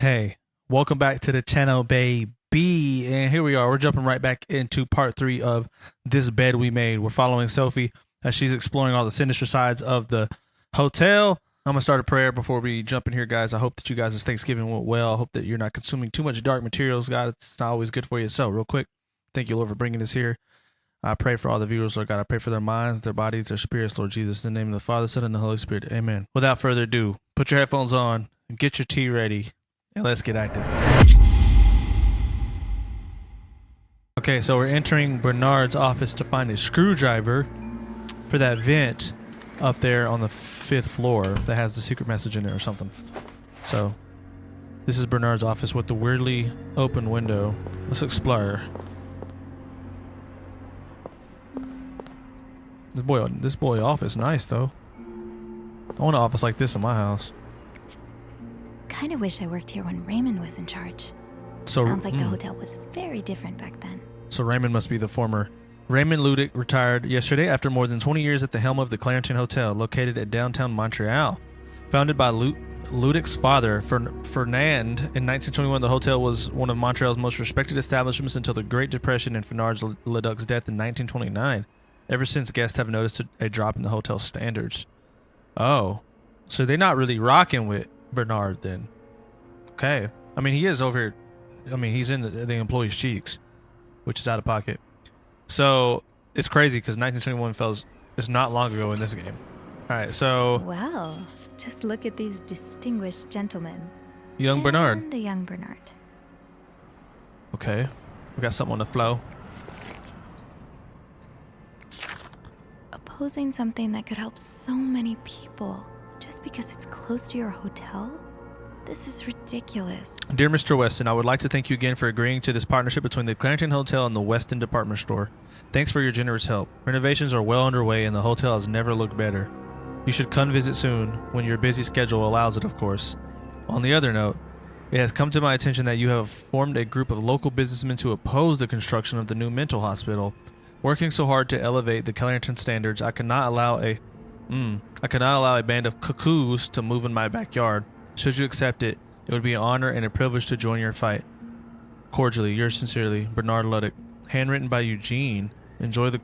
Hey, welcome back to the channel, baby. And here we are. We're jumping right back into part 3 of this bed we made. We're following Sophie as she's exploring all the sinister sides of the hotel. I'm gonna start a prayer before we jump in here, guys. I hope that you guys' Thanksgiving went well. I hope that you're not consuming too much dark materials, guys. It's not always good for you. So, real quick, thank you, Lord, for bringing us here. I pray for all the viewers, Lord God. I pray for their minds, their bodies, their spirits, Lord Jesus. In the name of the Father, Son, and the Holy Spirit. Amen. Without further ado, put your headphones on, get your tea ready, and let's get active. Okay, so we're entering Bernard's office to find a screwdriver for that vent up there on the 5th floor that has the secret message in it or something. So, this is Bernard's office with the weirdly open window. Let's explore. This boy office nice though. I want an office like this in my house. Kinda wish I worked here when Raymond was in charge. So Sounds like the hotel was very different back then. So Raymond must be the former. Raymond Ludick retired yesterday after more than 20 years at the helm of the Clarenton Hotel, located at downtown Montreal. Founded by Ludick's father, Fernand, in 1921, the hotel was one of Montreal's most respected establishments until the Great Depression and Fernand Leduc's death in 1929. Ever since, guests have noticed a drop in the hotel's standards. Oh, so they're not really rocking with Bernard then. Okay. I mean, he is over here. I mean, he's in the employee's cheeks, which is out of pocket. So it's crazy because 1921 fellas is not long ago in this game. All right, so Well, just look at these distinguished gentlemen. young Bernard. And a young Bernard. Okay, we got something on the flow. Opposing something that could help so many people just because it's close to your hotel? This is ridiculous. Dear Mr. Weston, I would like to thank you again for agreeing to this partnership between the Clarenton Hotel and the Weston Department Store. Thanks for your generous help. Renovations are well underway and the hotel has never looked better. You should come visit soon, when your busy schedule allows it, of course. On the other note, it has come to my attention that you have formed a group of local businessmen to oppose the construction of the new mental hospital. Working so hard to elevate the Clarenton standards, I cannot allow a band of cuckoos to move in my backyard. Should you accept it, it would be an honor and a privilege to join your fight. Cordially, yours sincerely, Bernard Ludick. Handwritten by Eugene. Enjoy the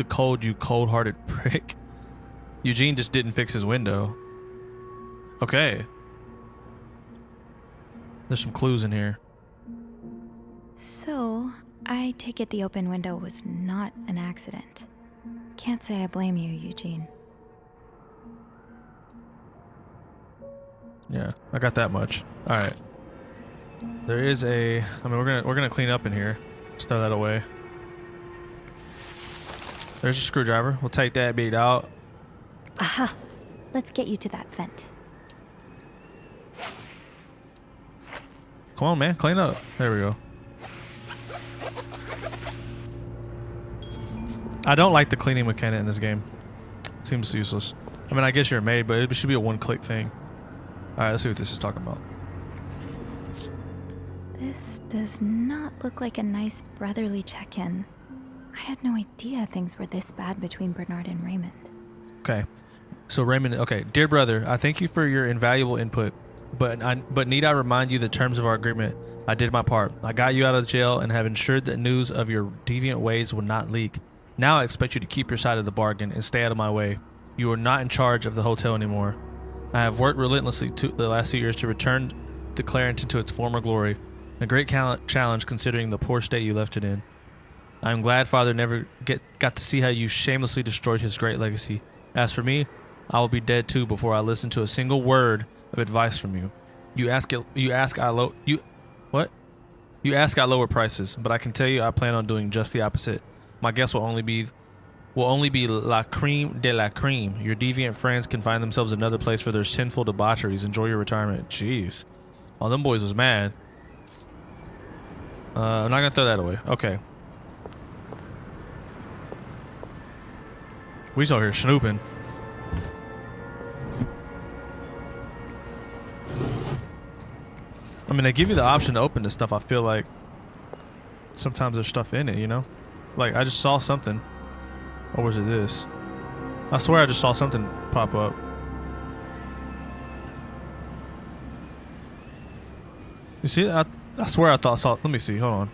cold, you cold-hearted prick. Eugene just didn't fix his window. Okay. There's some clues in here. So, I take it the open window was not an accident. Can't say I blame you, Eugene. Yeah, I got that much. All right. There is a. I mean, we're gonna clean up in here. Just throw that away. There's a screwdriver. We'll take that beat out. Aha! Let's get you to that vent. Come on, man, clean up. There we go. I don't like the cleaning mechanic in this game. Seems useless. I mean, I guess you're a maid, but it should be a one-click thing. All right, let's see what this is talking about. This does not look like a nice brotherly check-in. I had no idea things were this bad between Bernard and Raymond. Okay, so Raymond. Okay, dear brother, I thank you for your invaluable input, but need I remind you the terms of our agreement? I did my part. I got you out of jail and have ensured that news of your deviant ways would not leak. Now I expect you to keep your side of the bargain and stay out of my way. You are not in charge of the hotel anymore. I have worked relentlessly the last 2 years to return the Clarenton to its former glory. A great challenge considering the poor state you left it in. I am glad Father never got to see how you shamelessly destroyed his great legacy. As for me, I will be dead too before I listen to a single word of advice from you. You ask I lower prices, but I can tell you I plan on doing just the opposite. My guess will only be la creme de la creme. Your deviant friends can find themselves another place for their sinful debaucheries. Enjoy your retirement. Jeez. Oh, them boys was mad. I'm not gonna throw that away. Okay. We just out here snooping. I mean, they give you the option to open this stuff. I feel like sometimes there's stuff in it, you know? Like, I just saw something. Or was it this? I swear I just saw something pop up. You see that? I swear I thought I saw. Let me see. Hold on.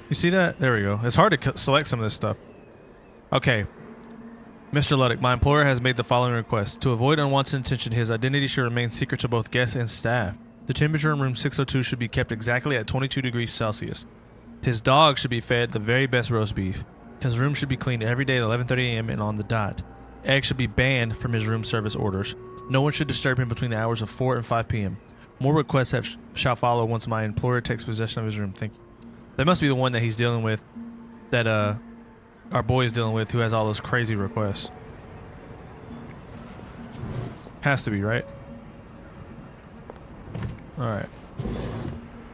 You see that? There we go. It's hard to select some of this stuff. Okay. Mr. Luddick, my employer has made the following request. To avoid unwanted attention, his identity should remain secret to both guests and staff. The temperature in room 602 should be kept exactly at 22 degrees Celsius. His dog should be fed the very best roast beef. His room should be cleaned every day at 11:30 a.m. and on the dot. Eggs should be banned from his room service orders. No one should disturb him between the hours of 4 and 5 p.m. More requests shall follow once my employer takes possession of his room. Thank you. That must be the one that he's dealing with, that our boy is dealing with, who has all those crazy requests. Has to be, right? Alright.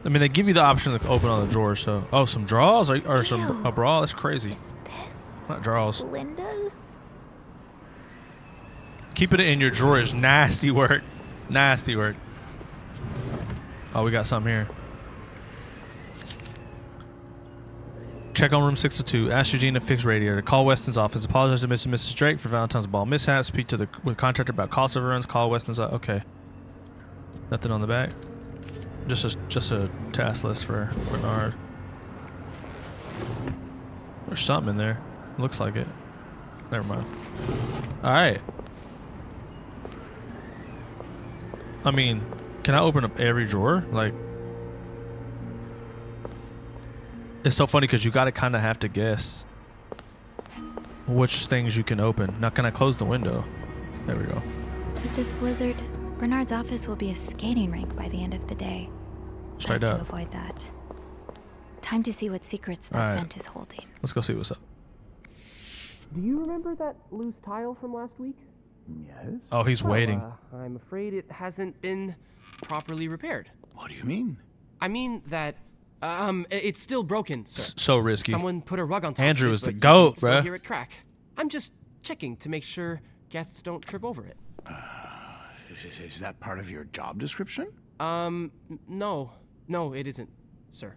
I mean, they give you the option to open all the drawers, so... Oh, some drawers? Or some a bra? That's crazy. Is this Not drawers. Linda's? Keeping it in your drawer is nasty work. Nasty work. Oh, we got something here. Check on room 602. Ask Eugene to fix radiator. Call Weston's office. Apologize to Mr. and Mrs. Drake for Valentine's Ball mishap. Speak to the contractor about cost overruns. Call Weston's. Okay. Nothing on the back. Just a task list for Bernard. There's something in there. Looks like it. Never mind. All right. I mean, can I open up every drawer? Like, it's so funny because you gotta kind of have to guess which things you can open. Now, can I close the window? There we go. With this blizzard, Bernard's office will be a skating rink by the end of the day. Straight Best up. to avoid that. Time to see what secrets that Alright. vent is holding. Let's go see what's up. Do you remember that loose tile from last week? Yes? Oh, he's waiting. I'm afraid it hasn't been properly repaired. What do you mean? I mean that, it's still broken, sir. So risky. Someone put a rug on top Andrew of it, is the but you goat, can still bruh. hear it crack. I'm just checking to make sure guests don't trip over it. Is that part of your job description? No. No, it isn't, sir.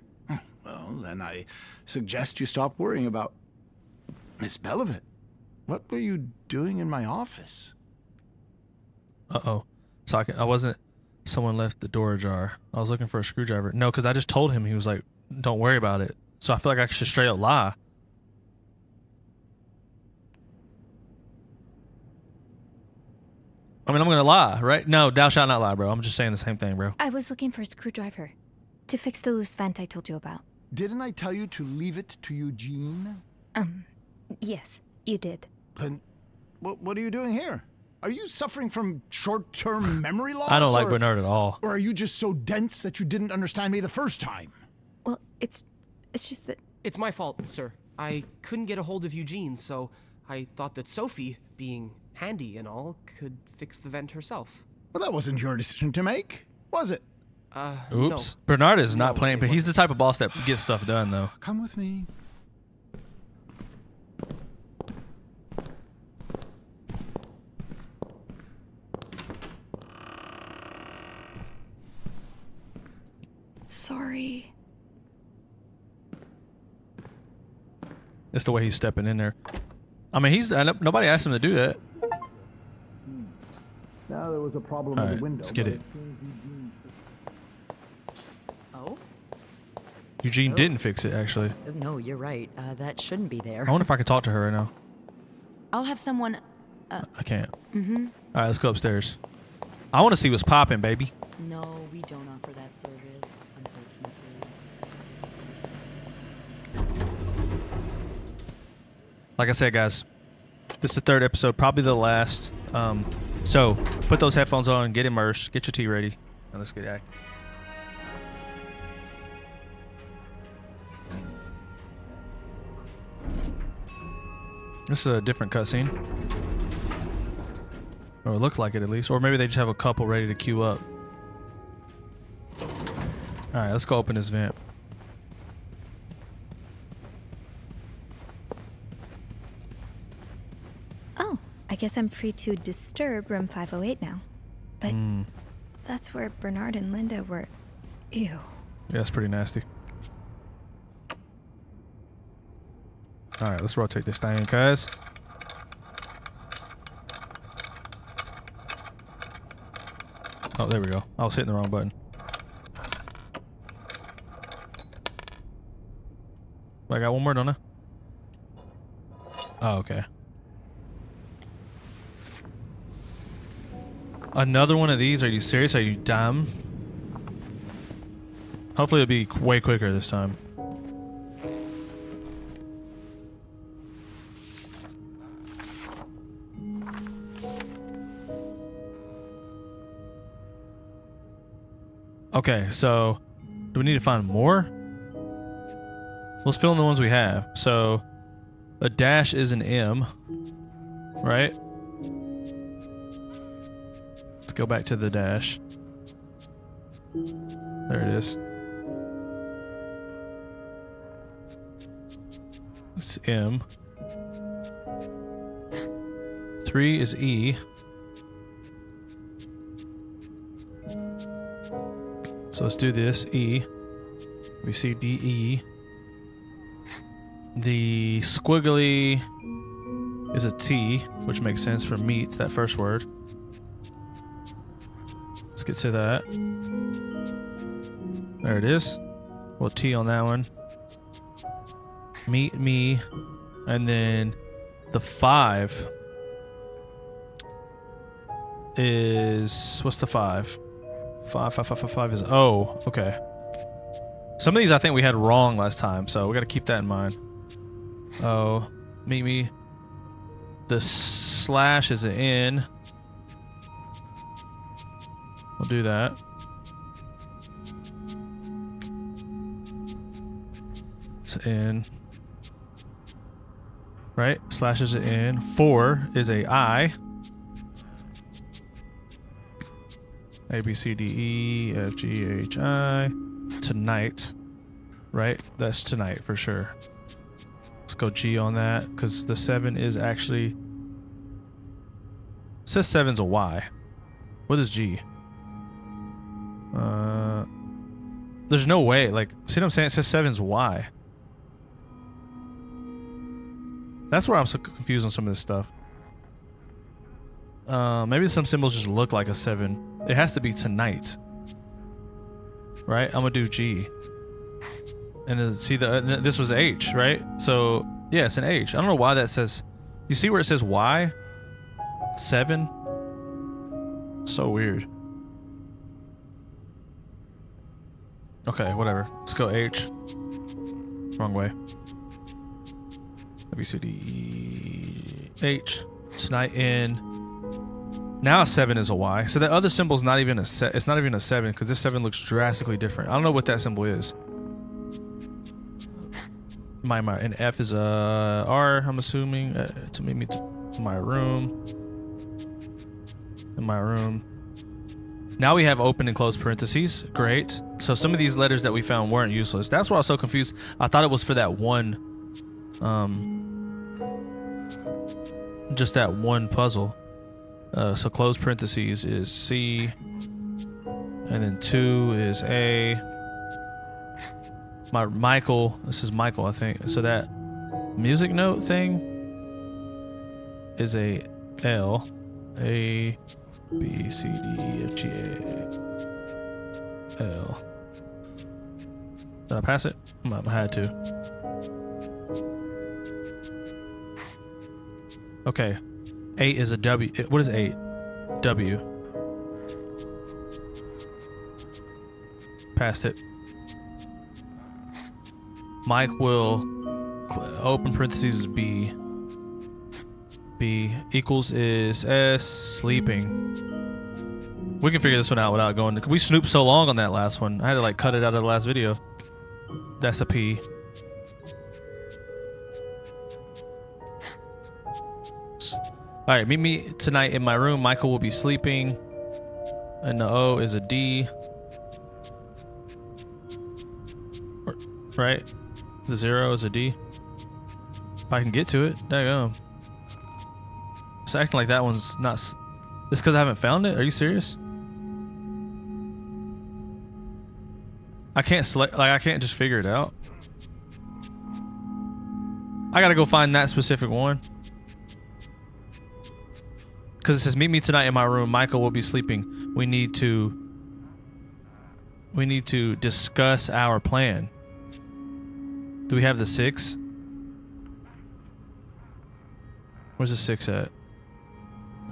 Well, then I suggest you stop worrying about Miss Belivet. What were you doing in my office? Uh-oh. So I wasn't... Someone left the door ajar. I was looking for a screwdriver. No, because I just told him. He was like, don't worry about it. So I feel like I should straight up lie. I mean, I'm going to lie, right? No, thou shalt not lie, bro. I'm just saying the same thing, bro. I was looking for a screwdriver to fix the loose vent I told you about. Didn't I tell you to leave it to Eugene? Yes, you did. Then what are you doing here? Are you suffering from short-term memory loss? I don't like or, Bernard at all. Or are you just so dense that you didn't understand me the first time? Well, it's just that It's my fault, sir. I couldn't get a hold of Eugene, so I thought that Sophie, being handy and all, could fix the vent herself. Well, that wasn't your decision to make, was it? Oops. No. Bernard is not No, playing, it but he's the wasn't. type of boss that gets stuff done, though. Come with me. Sorry. It's the way he's stepping in there. I mean, nobody asked him to do that. Now there was a problem All with right, the window. let's get it. Oh? Eugene didn't fix it, actually. No, you're right. That shouldn't be there. I wonder if I could talk to her right now. I'll have someone... I can't. All right, let's go upstairs. I want to see what's popping, baby. No, we don't offer that service, unfortunately. Like I said, guys, this is the third episode, probably the last. So put those headphones on, get immersed, get your tea ready, and let's get active. This is a different cutscene. Or it looks like it, at least. Or maybe they just have a couple ready to queue up. Alright, let's go open this vent. Oh, I guess I'm free to disturb room 508 now. But that's where Bernard and Linda were. Ew. Yeah, that's pretty nasty. Alright, let's rotate this thing, guys. Oh, there we go. I was hitting the wrong button. I got one more, don't I? Oh, okay. Another one of these? Are you serious? Are you dumb? Hopefully it'll be way quicker this time. Okay, so do we need to find more? Let's fill in the ones we have. So a dash is an M, right? Let's go back to the dash. There it is. It's M. 3 is E. So let's do this. E. We see D, E. The squiggly is a T, which makes sense for meat, that first word. Let's get to that. There it is. Well, T on that one. Meet me. And then the 5 is... What's the 5? 5 is O. Okay. Some of these I think we had wrong last time, so we got to keep that in mind. Oh, meet me. The slash is an N. We'll do that. It's an N. Right? Slash is an N. 4 is a I. A, B, C, D, E, F, G, H, I. Tonight. Right? That's tonight for sure. Let's go G on that, because the 7 is actually... It says 7's a Y. What is G? There's no way. Like, see what I'm saying? It says 7's Y. That's where I'm so confused on some of this stuff. Maybe some symbols just look like a 7. It has to be tonight. Right? I'm gonna do G. And then see this was H, right? So yeah, it's an H. I don't know why that says. You see where it says Y? 7. So weird. Okay, whatever. Let's go H. Wrong way. A, B, C, D, E, H. Tonight N. Now a 7 is a Y. So that other symbol's not even a set. It's not even a 7 because this 7 looks drastically different. I don't know what that symbol is. And F is a R. I'm assuming to meet me to my room. In my room. Now we have open and closed parentheses. Great. So some of these letters that we found weren't useless. That's why I was so confused. I thought it was for that one, just that one puzzle. So closed parentheses is C, and then 2 is A. Michael, this is Michael, I think. So that music note thing is a L. A, B, C, D, E, F, G, A, L. Did I pass it? I had to. Okay. 8 is a W. What is 8? W. Passed it. Mike will open parentheses is B. B equals is S. Sleeping. We can figure this one out without going. We snooped so long on that last one. I had to like cut it out of the last video. That's a P. All right, meet me tonight in my room. Michael will be sleeping. And the O is a D. Right? The 0 is a D. If I can get to it, there you go. It's acting like that one's not. It's because I haven't found it? Are you serious? I can't select, like, I can't just figure it out. I gotta go find that specific one. Because it says, meet me tonight in my room. Michael will be sleeping. We need to discuss our plan. Do Do we have the 6? Where's the 6 at?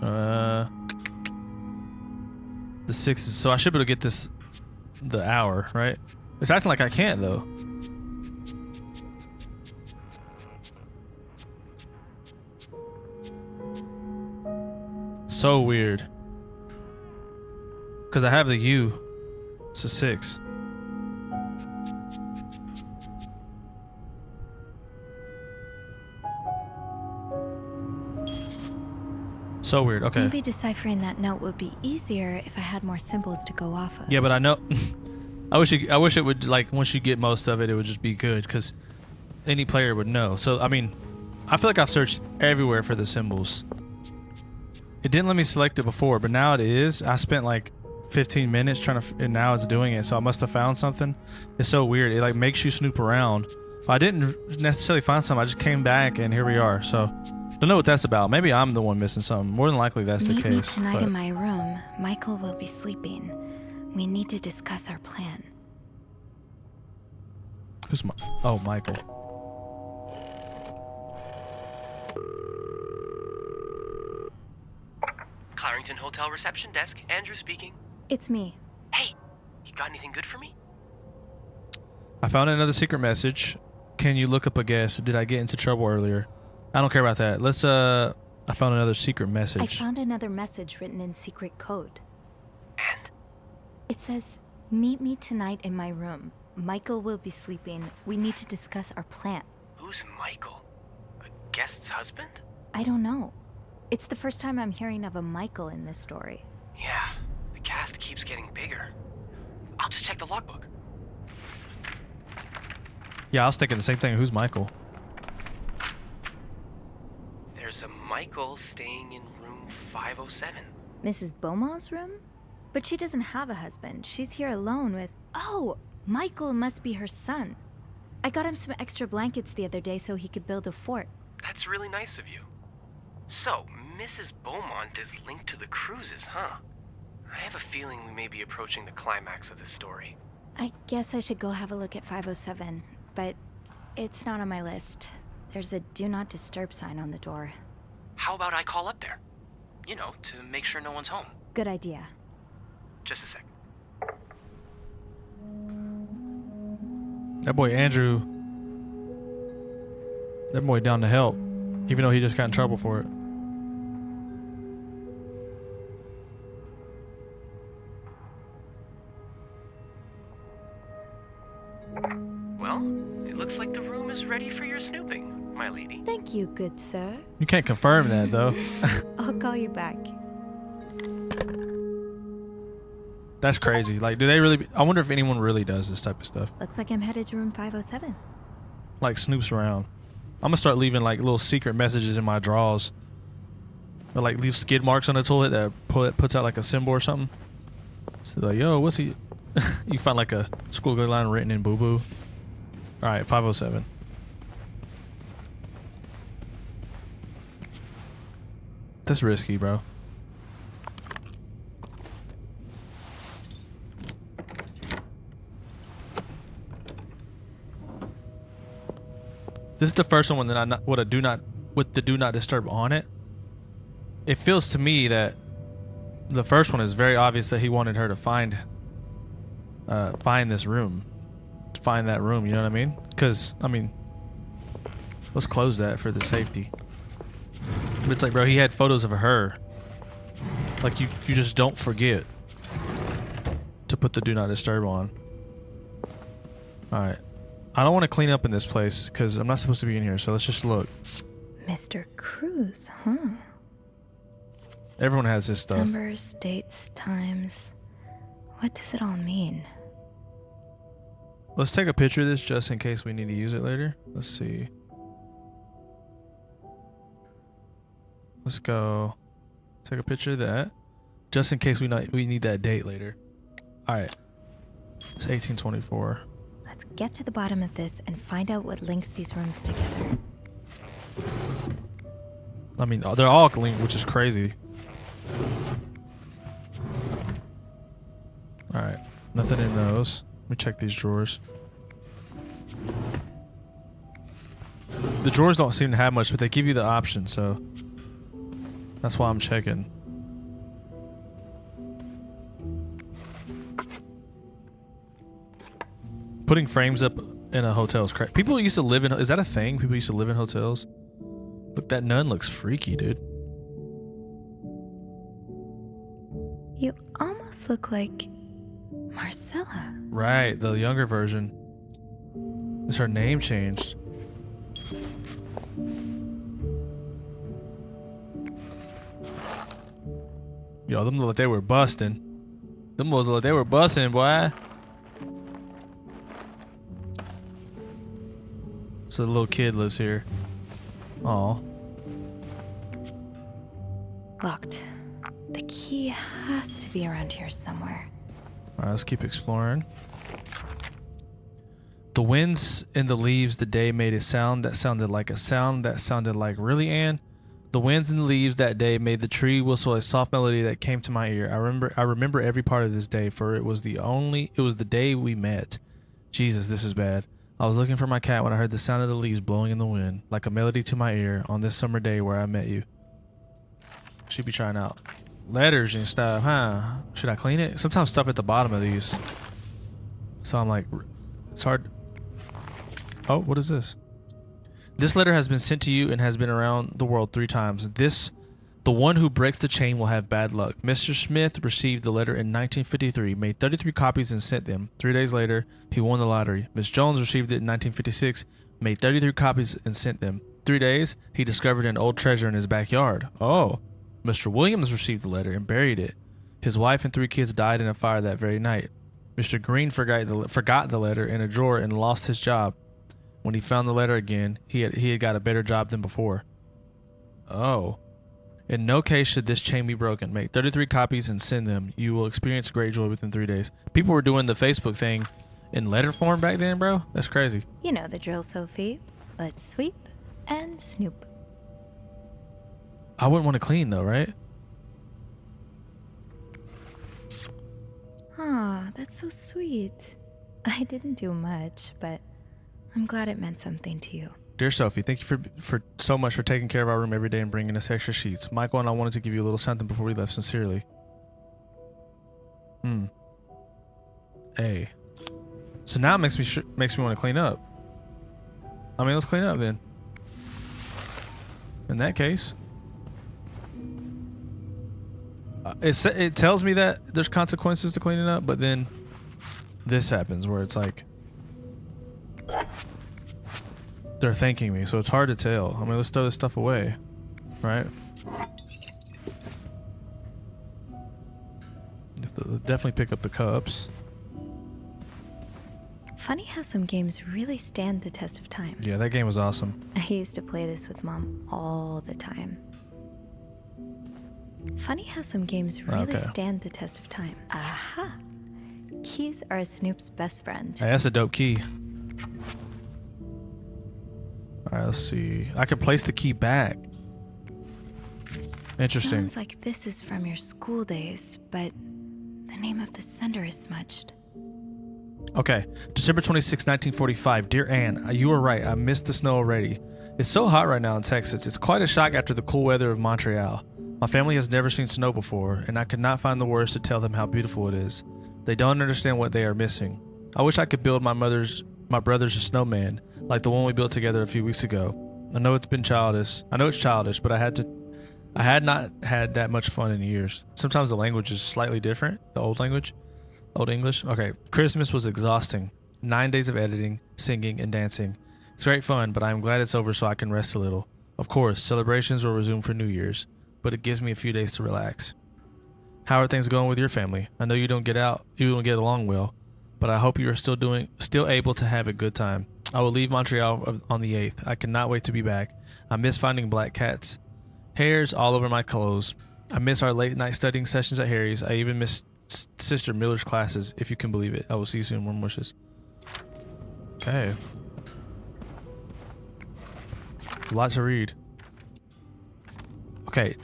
The 6 is, so I should be able to get this the hour, right? It's acting like I can't though. So weird. Cause I have the U. It's a 6. So weird. Okay. Maybe deciphering that note would be easier if I had more symbols to go off of. Yeah, but I know. I wish it would, like, once you get most of it, it would just be good, because any player would know. So I mean, I feel like I've searched everywhere for the symbols. It didn't let me select it before, but now it is. I spent like 15 minutes trying to, and now it's doing it. So I must have found something. It's so weird. It like makes you snoop around. I didn't necessarily find something. I just came back, and here we are. So don't know what that's about. Maybe I'm the one missing something. More than likely, that's the Meet me case. tonight but- in my room. Michael will be sleeping. We need to discuss our plan. Who's my? Oh, Michael. Clarington Hotel reception desk. Andrew speaking. It's me. Hey, you got anything good for me? I found another secret message. Can you look up a guess? Did I get into trouble earlier? I don't care about that. Let's I found another secret message. I found another message written in secret code. And? It says, "Meet me tonight in my room. Michael will be sleeping. We need to discuss our plan." Who's Michael? A guest's husband? I don't know. It's the first time I'm hearing of a Michael in this story. Yeah, the cast keeps getting bigger. I'll just check the logbook. Yeah, I was thinking the same thing. Who's Michael? There's a Michael staying in room 507. Mrs. Beaumont's room? But she doesn't have a husband. She's here alone with... Oh, Michael must be her son. I got him some extra blankets the other day so he could build a fort. That's really nice of you. So, Mrs. Beaumont is linked to the cruises, huh? I have a feeling we may be approaching the climax of this story. I guess I should go have a look at 507, but it's not on my list. There's a do not disturb sign on the door. How about I call up there? You know, to make sure no one's home. Good idea. Just a sec. That boy Andrew. That boy down to help, even though he just got in trouble for it. Well, it looks like the room is ready for your snooping, my lady. Thank you, good sir. You can't confirm that though. I'll call you back. That's crazy. Like, do they really? I wonder if anyone really does this type of stuff. Looks like I'm headed to room 507. Like snoops around. I'm gonna start leaving like little secret messages in my drawers. Or like leave skid marks on the toilet that puts out like a symbol or something. So like, yo, what's he? You find like a squiggly line written in boo boo. All right, 507. That's risky, bro. This is the first one that I not, with the do not disturb on it. It feels to me that the first one is very obvious that he wanted her to find this room, to find that room. You know what I mean? Because I mean, let's close that for the safety. But it's like, bro, he had photos of her. Like you just don't forget to put the do not disturb on. All right. I don't want to clean up in this place because I'm not supposed to be in here, so let's just look. Mr. Cruz, huh? Everyone has this stuff. Numbers, dates, times. What does it all mean? Let's take a picture of this just in case we need to use it later. Let's see. Let's go take a picture of that just in case we need that date later. All right. It's 1824. Let's get to the bottom of this and find out what links these rooms together. I mean, they're all linked, which is crazy. All right. Nothing in those. Let me check these drawers. The drawers don't seem to have much, but they give you the option, so that's why I'm checking. Putting frames up in a hotel is crazy. People used to live in... Is that a thing? People used to live in hotels? Look, that nun looks freaky, dude. You almost look like Marcella. Right, the younger version. Is her name changed? Yo, them look like they were busting. Them was like they were busting, boy. So the little kid lives here. Aw. Locked. The key has to be around here somewhere. Alright, let's keep exploring. The winds in the leaves the day made a sound that sounded like a sound that sounded like, really, Anne? The winds in the leaves that day made the tree whistle a soft melody that came to my ear. I remember every part of this day, for it was the day we met. Jesus, this is bad. I was looking for my cat when I heard the sound of the leaves blowing in the wind, like a melody to my ear on this summer day where I met you. Should be trying out letters and stuff, huh? Should I clean it? Sometimes stuff at the bottom of these. So I'm like, it's hard. Oh, what is this? This letter has been sent to you and has been around the world 3 times. The one who breaks the chain will have bad luck. Mr. Smith received the letter in 1953, made 33 copies and sent them. 3 days later, he won the lottery. Miss Jones received it in 1956, made 33 copies and sent them. 3 days, he discovered an old treasure in his backyard. Oh. Mr. Williams received the letter and buried it. His wife and 3 kids died in a fire that very night. Mr. Green forgot the letter in a drawer and lost his job. When he found the letter again, he had got a better job than before. Oh. In no case should this chain be broken. Make 33 copies and send them. You will experience great joy within 3 days. People were doing the Facebook thing in letter form back then, bro. That's crazy. You know the drill, Sophie. Let's sweep and snoop. I wouldn't want to clean though, right? Aw, that's so sweet. I didn't do much, but I'm glad it meant something to you. Dear Sophie, thank you for so much for taking care of our room every day and bringing us extra sheets. Michael and I wanted to give you a little something before we left. Sincerely. Hey. So now it makes me want to clean up. I mean, let's clean up then. In that case, it tells me that there's consequences to cleaning up, but then this happens where it's like they're thanking me, so it's hard to tell. I mean, let's throw this stuff away, right? Definitely pick up the cups. Funny how some games really stand the test of time. Yeah, that game was awesome. I used to play this with Mom all the time. Funny how some games really stand the test of time. Aha! Keys are Snoop's best friend. Hey, that's a dope key. Alright, let's see. I can place the key back. Interesting. Sounds like this is from your school days, but the name of the sender is smudged. Okay, December 26, 1945. Dear Anne, you were right. I missed the snow already. It's so hot right now in Texas. It's quite a shock after the cool weather of Montreal. My family has never seen snow before, and I could not find the words to tell them how beautiful it is. They don't understand what they are missing. I wish I could build my brother's a snowman, like the one we built together a few weeks ago. I know it's childish, but I had not had that much fun in years. Sometimes the language is slightly different, the old English. Okay, Christmas was exhausting. 9 days of editing, singing, and dancing. It's great fun, but I am glad it's over so I can rest a little. Of course, celebrations will resume for New Year's, but it gives me a few days to relax. How are things going with your family? I know you don't get along well, but I hope you are still able to have a good time. I will leave Montreal on the 8th. I cannot wait to be back. I miss finding black cats. Hairs all over my clothes. I miss our late night studying sessions at Harry's. I even miss Sister Miller's classes, if you can believe it. I will see you soon. Warm wishes. Okay. A lot to read. Okay.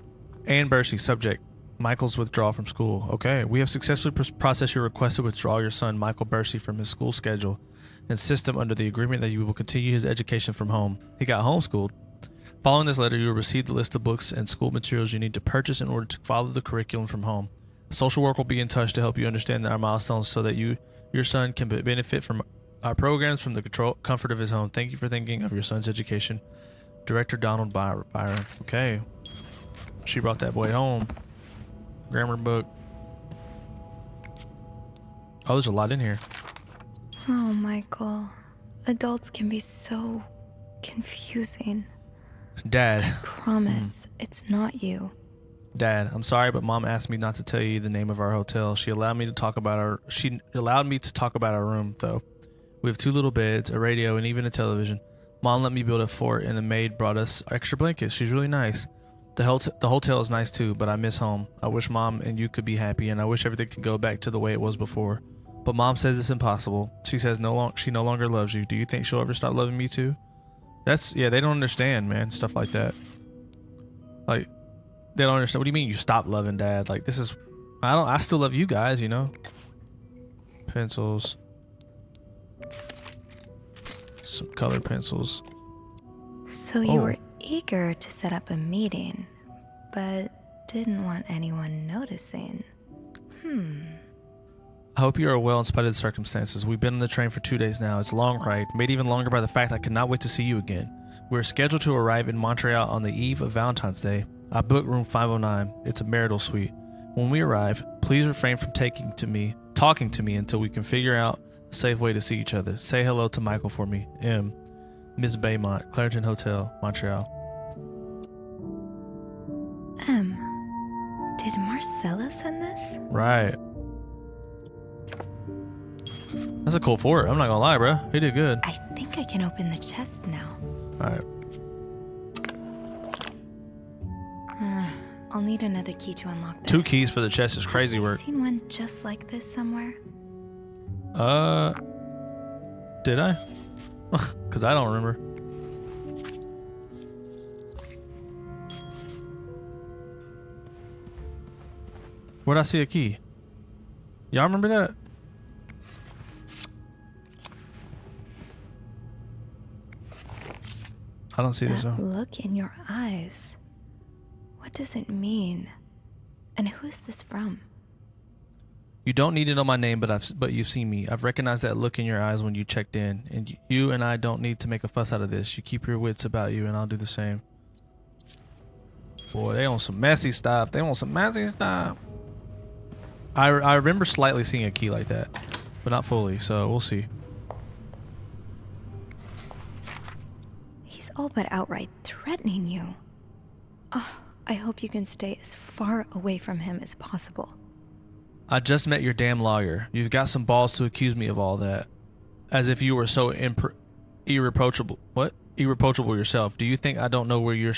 Anne Bercy, subject. Michael's withdrawal from school. Okay. We have successfully processed your request to withdraw your son, Michael Bercy, from his school schedule. and system under the agreement that you will continue his education from home. He got homeschooled. Following this letter, you will receive the list of books and school materials you need to purchase in order to follow the curriculum from home. A social worker will be in touch to help you understand our milestones so that your son can benefit from our programs from the comfort of his home. Thank you for thinking of your son's education. Director Donald Byron. Okay. She brought that boy home. Grammar book. Oh, there's a lot in here. Oh, Michael. Adults can be so confusing. Dad. Promise, it's not you. Dad, I'm sorry, but Mom asked me not to tell you the name of our hotel. She allowed me to talk about our room, though. We have 2 little beds, a radio, and even a television. Mom let me build a fort, and the maid brought us extra blankets. She's really nice. The hotel is nice too, but I miss home. I wish Mom and you could be happy, and I wish everything could go back to the way it was before. But Mom says it's impossible. She says she no longer loves you. Do you think she'll ever stop loving me too? They don't understand, man. Stuff like that. Like, they don't understand. What do you mean you stop loving Dad? Like, I still love you guys, you know? Pencils. Some colored pencils. So you were eager to set up a meeting, but didn't want anyone noticing. I hope you are well in spite of the circumstances. We've been on the train for 2 days now. It's a long ride, made even longer by the fact I cannot wait to see you again. We're scheduled to arrive in Montreal on the eve of Valentine's Day. I booked room 509. It's a marital suite. When we arrive, please refrain from talking to me until we can figure out a safe way to see each other. Say hello to Michael for me. M. Miss Beaumont, Clarenton Hotel, Montreal. Did Marcella send this? Right. That's a cool fort. I'm not gonna lie, bro. He did good. I think I can open the chest now. Alright. I'll need another key to unlock this. 2 keys for the chest is crazy work. I've seen one just like this somewhere. Did I? Because I don't remember. Where'd I see a key? Y'all remember that? I don't see this That one. look in your eyes. What does it mean? And who is this from? You don't need to know my name, but you've seen me. I've recognized that look in your eyes when you checked in, and you and I don't need to make a fuss out of this. You keep your wits about you, and I'll do the same. Boy, they on some messy stuff. I remember slightly seeing a key like that, but not fully, so we'll see. He's all but outright threatening you. Oh, I hope you can stay as far away from him as possible. I just met your damn lawyer. You've got some balls to accuse me of all that. As if you were so irreproachable. What? Irreproachable yourself. Do you think I don't know where you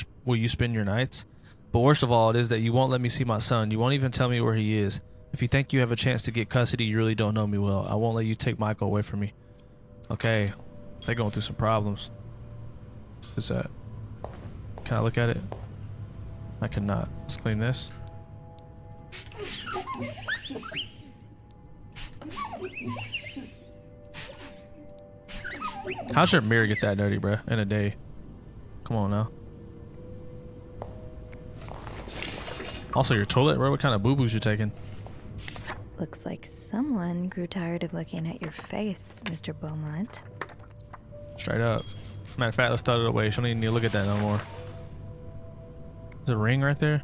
spend your nights? But worst of all, it is that you won't let me see my son. You won't even tell me where he is. If you think you have a chance to get custody, you really don't know me well. I won't let you take Michael away from me. Okay. They're going through some problems. What's that? Can I look at it? I cannot. Let's clean this. How should a mirror get that dirty, bruh, in a day? Come on now. Also, your toilet, bro. What kind of boo-boos you taking? Looks like someone grew tired of looking at your face, Mr. Beaumont. Straight up. Matter of fact, let's throw it away. She don't even need to look at that no more. There's a ring right there.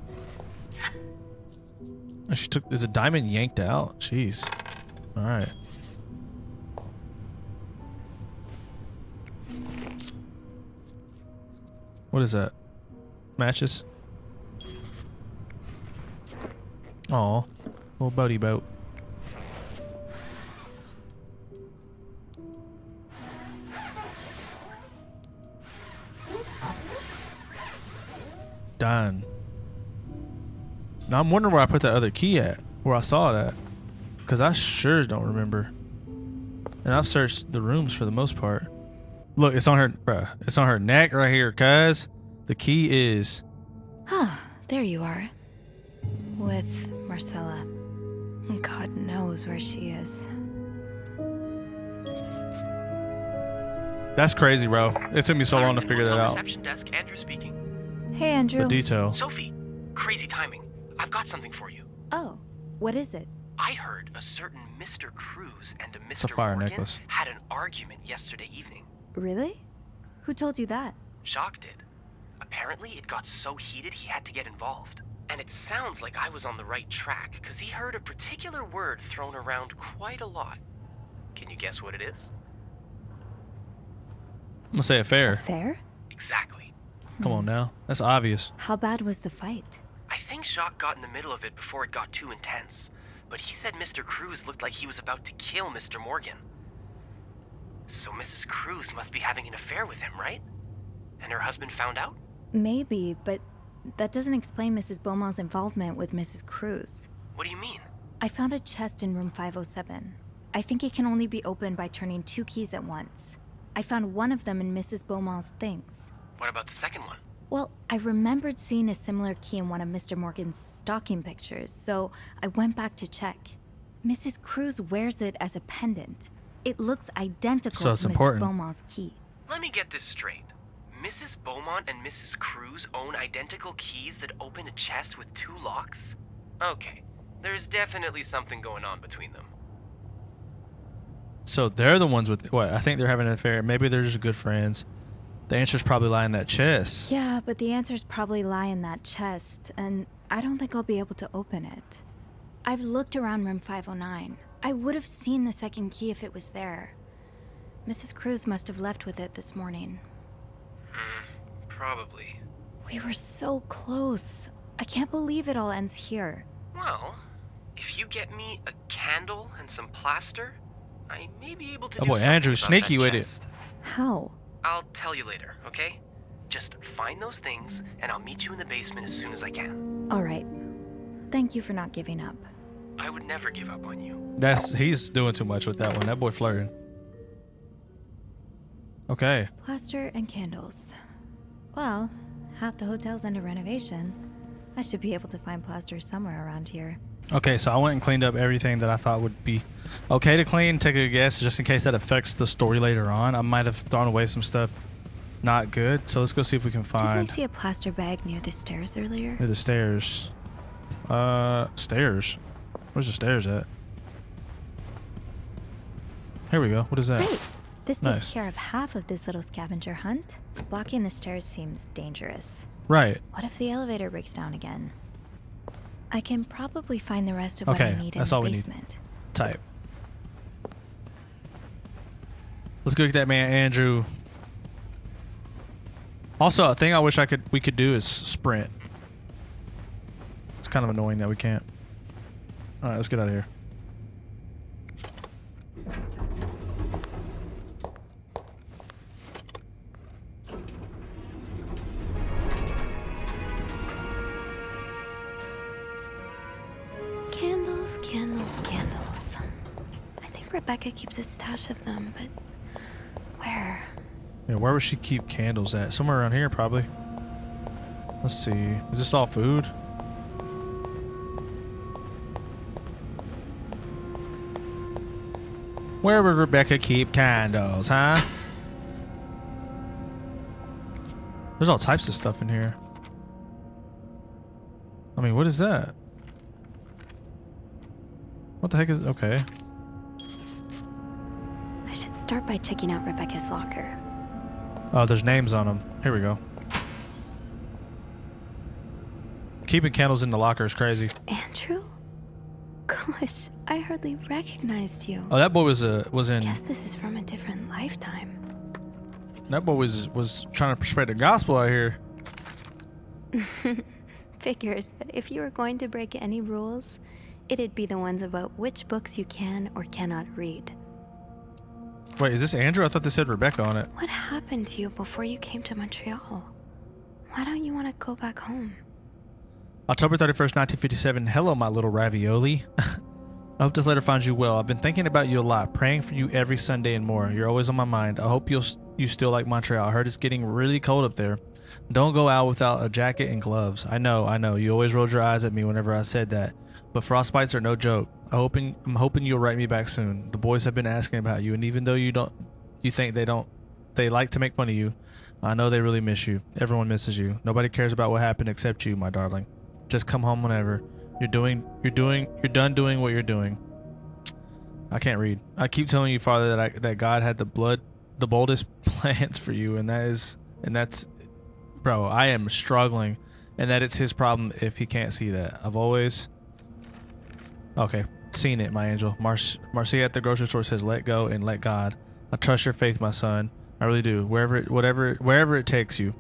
Oh, there's a diamond yanked out. Jeez. All right. What is that? Matches? Aw, little boaty boat. Done. Now I'm wondering where I put that other key at, where I saw that, because I sure don't remember. And I've searched the rooms for the most part. Look, it's on her, bruh. It's on her neck right here, cuz. The key is. Huh, there you are. With Marcella. God knows where she is. That's crazy, bro. It took me so long to Clarendon figure that Hotel out. Reception desk, Andrew speaking. Hey, Andrew. The detail. Sophie, crazy timing. I've got something for you. Oh, what is it? I heard a certain Mr. Cruz and a Mr. a fire Morgan necklace. had an argument yesterday evening. Really? Who told you that? Jacques did. Apparently, it got so heated he had to get involved. And it sounds like I was on the right track, because he heard a particular word thrown around quite a lot. Can you guess what it is? I'm gonna say affair. Affair? Exactly. Come on now. That's obvious. How bad was the fight? I think Jacques got in the middle of it before it got too intense. But he said Mr. Cruz looked like he was about to kill Mr. Morgan. So Mrs. Cruz must be having an affair with him, right? And her husband found out? Maybe, but that doesn't explain Mrs. Beaumont's involvement with Mrs. Cruz. What do you mean? I found a chest in room 507. I think it can only be opened by turning 2 keys at once. I found one of them in Mrs. Beaumont's things. What about the second one? Well, I remembered seeing a similar key in one of Mr. Morgan's stocking pictures, so I went back to check. Mrs. Cruz wears it as a pendant. It looks identical So it's to important. Mrs. Beaumont's key. Let me get this straight. Mrs. Beaumont and Mrs. Cruz own identical keys that open a chest with 2 locks? Okay, there's definitely something going on between them. So they're the ones with what? I think they're having an affair. Maybe they're just good friends. The answer's probably lying in that chest. Yeah, but the answers probably lie in that chest, and I don't think I'll be able to open it. I've looked around room 509. I would have seen the second key if it was there. Mrs. Cruz must have left with it this morning. Probably. We were so close. I can't believe it all ends here. Well, if you get me a candle and some plaster, I may be able to Oh do boy, something Andrew's about sneaky that with it. chest. How? I'll tell you later, okay? Just find those things, and I'll meet you in the basement as soon as I can. All right. Thank you for not giving up. I would never give up on you. He's doing too much with that one. That boy flirting. Okay. Plaster and candles. Well, half the hotel's under renovation. I should be able to find plaster somewhere around here. Okay, so I went and cleaned up everything that I thought would be okay to clean. Take a guess, just in case that affects the story later on. I might have thrown away some stuff not good. So let's go see if we can Didn't find I see a plaster bag near the stairs earlier? near the stairs. Stairs. Where's the stairs at? Here we go. What is that? Great. This Nice. takes care of half of this little scavenger hunt. Blocking the stairs seems dangerous. Right. What if the elevator breaks down again? I can probably find the rest of what Okay, I need in that's the all we need. basement. Type. Let's go get that man Andrew. Also, a thing I wish we could do is sprint. It's kind of annoying that we can't. All right, let's get out of here. Candles, candles, candles. I think Rebecca keeps a stash of them, but where? Yeah, where would she keep candles at? Somewhere around here, probably. Let's see. Is this all food? Where would Rebecca keep candles, huh? There's all types of stuff in here. I mean, what is that? What the heck is... Okay. I should start by checking out Rebecca's locker. Oh, there's names on them. Here we go. Keeping candles in the locker is crazy. Andrew? Gosh, I hardly recognized you. Oh, that boy was in... Guess this is from a different lifetime. That boy was trying to spread the gospel out here. Figures that if you were going to break any rules, it'd be the ones about which books you can or cannot read. Wait, is this Andrew? I thought they said Rebecca on it. What happened to you before you came to Montreal? Why don't you want to go back home? October 31st, 1957. Hello, my little ravioli. I hope this letter finds you well. I've been thinking about you a lot, praying for you every Sunday and more. You're always on my mind. I hope you still like Montreal. I heard it's getting really cold up there. Don't go out without a jacket and gloves. I know. You always rolled your eyes at me whenever I said that. But frostbites are no joke. I'm hoping you'll write me back soon. The boys have been asking about you, and even though you think they don't They like to make fun of you. I know they really miss you. Everyone misses you. Nobody cares about what happened except you, my darling. Just come home whenever. You're done doing what you're doing. I can't read. I keep telling you, Father, that God had the boldest plans for you, and that's, bro, I am struggling, and that it's his problem if he can't see that. I've always, okay, seen it, my angel. Marcia at the grocery store says, "Let go and let God." I trust your faith, my son. I really do. Wherever it takes you,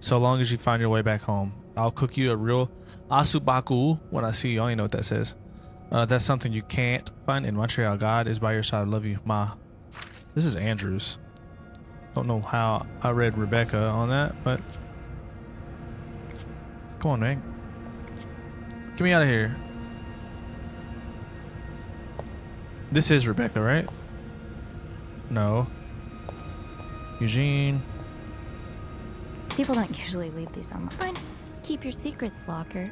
so long as you find your way back home. I'll cook you a real asubaku when I see you. I don't even know what that says. That's something you can't find in Montreal. God is by your side. I love you, Ma. This is Andrews. Don't know how I read Rebecca on that, but come on, man. Get me out of here. This is Rebecca, right? No. Eugene. People don't usually leave these on. Fine. Keep your secrets, locker.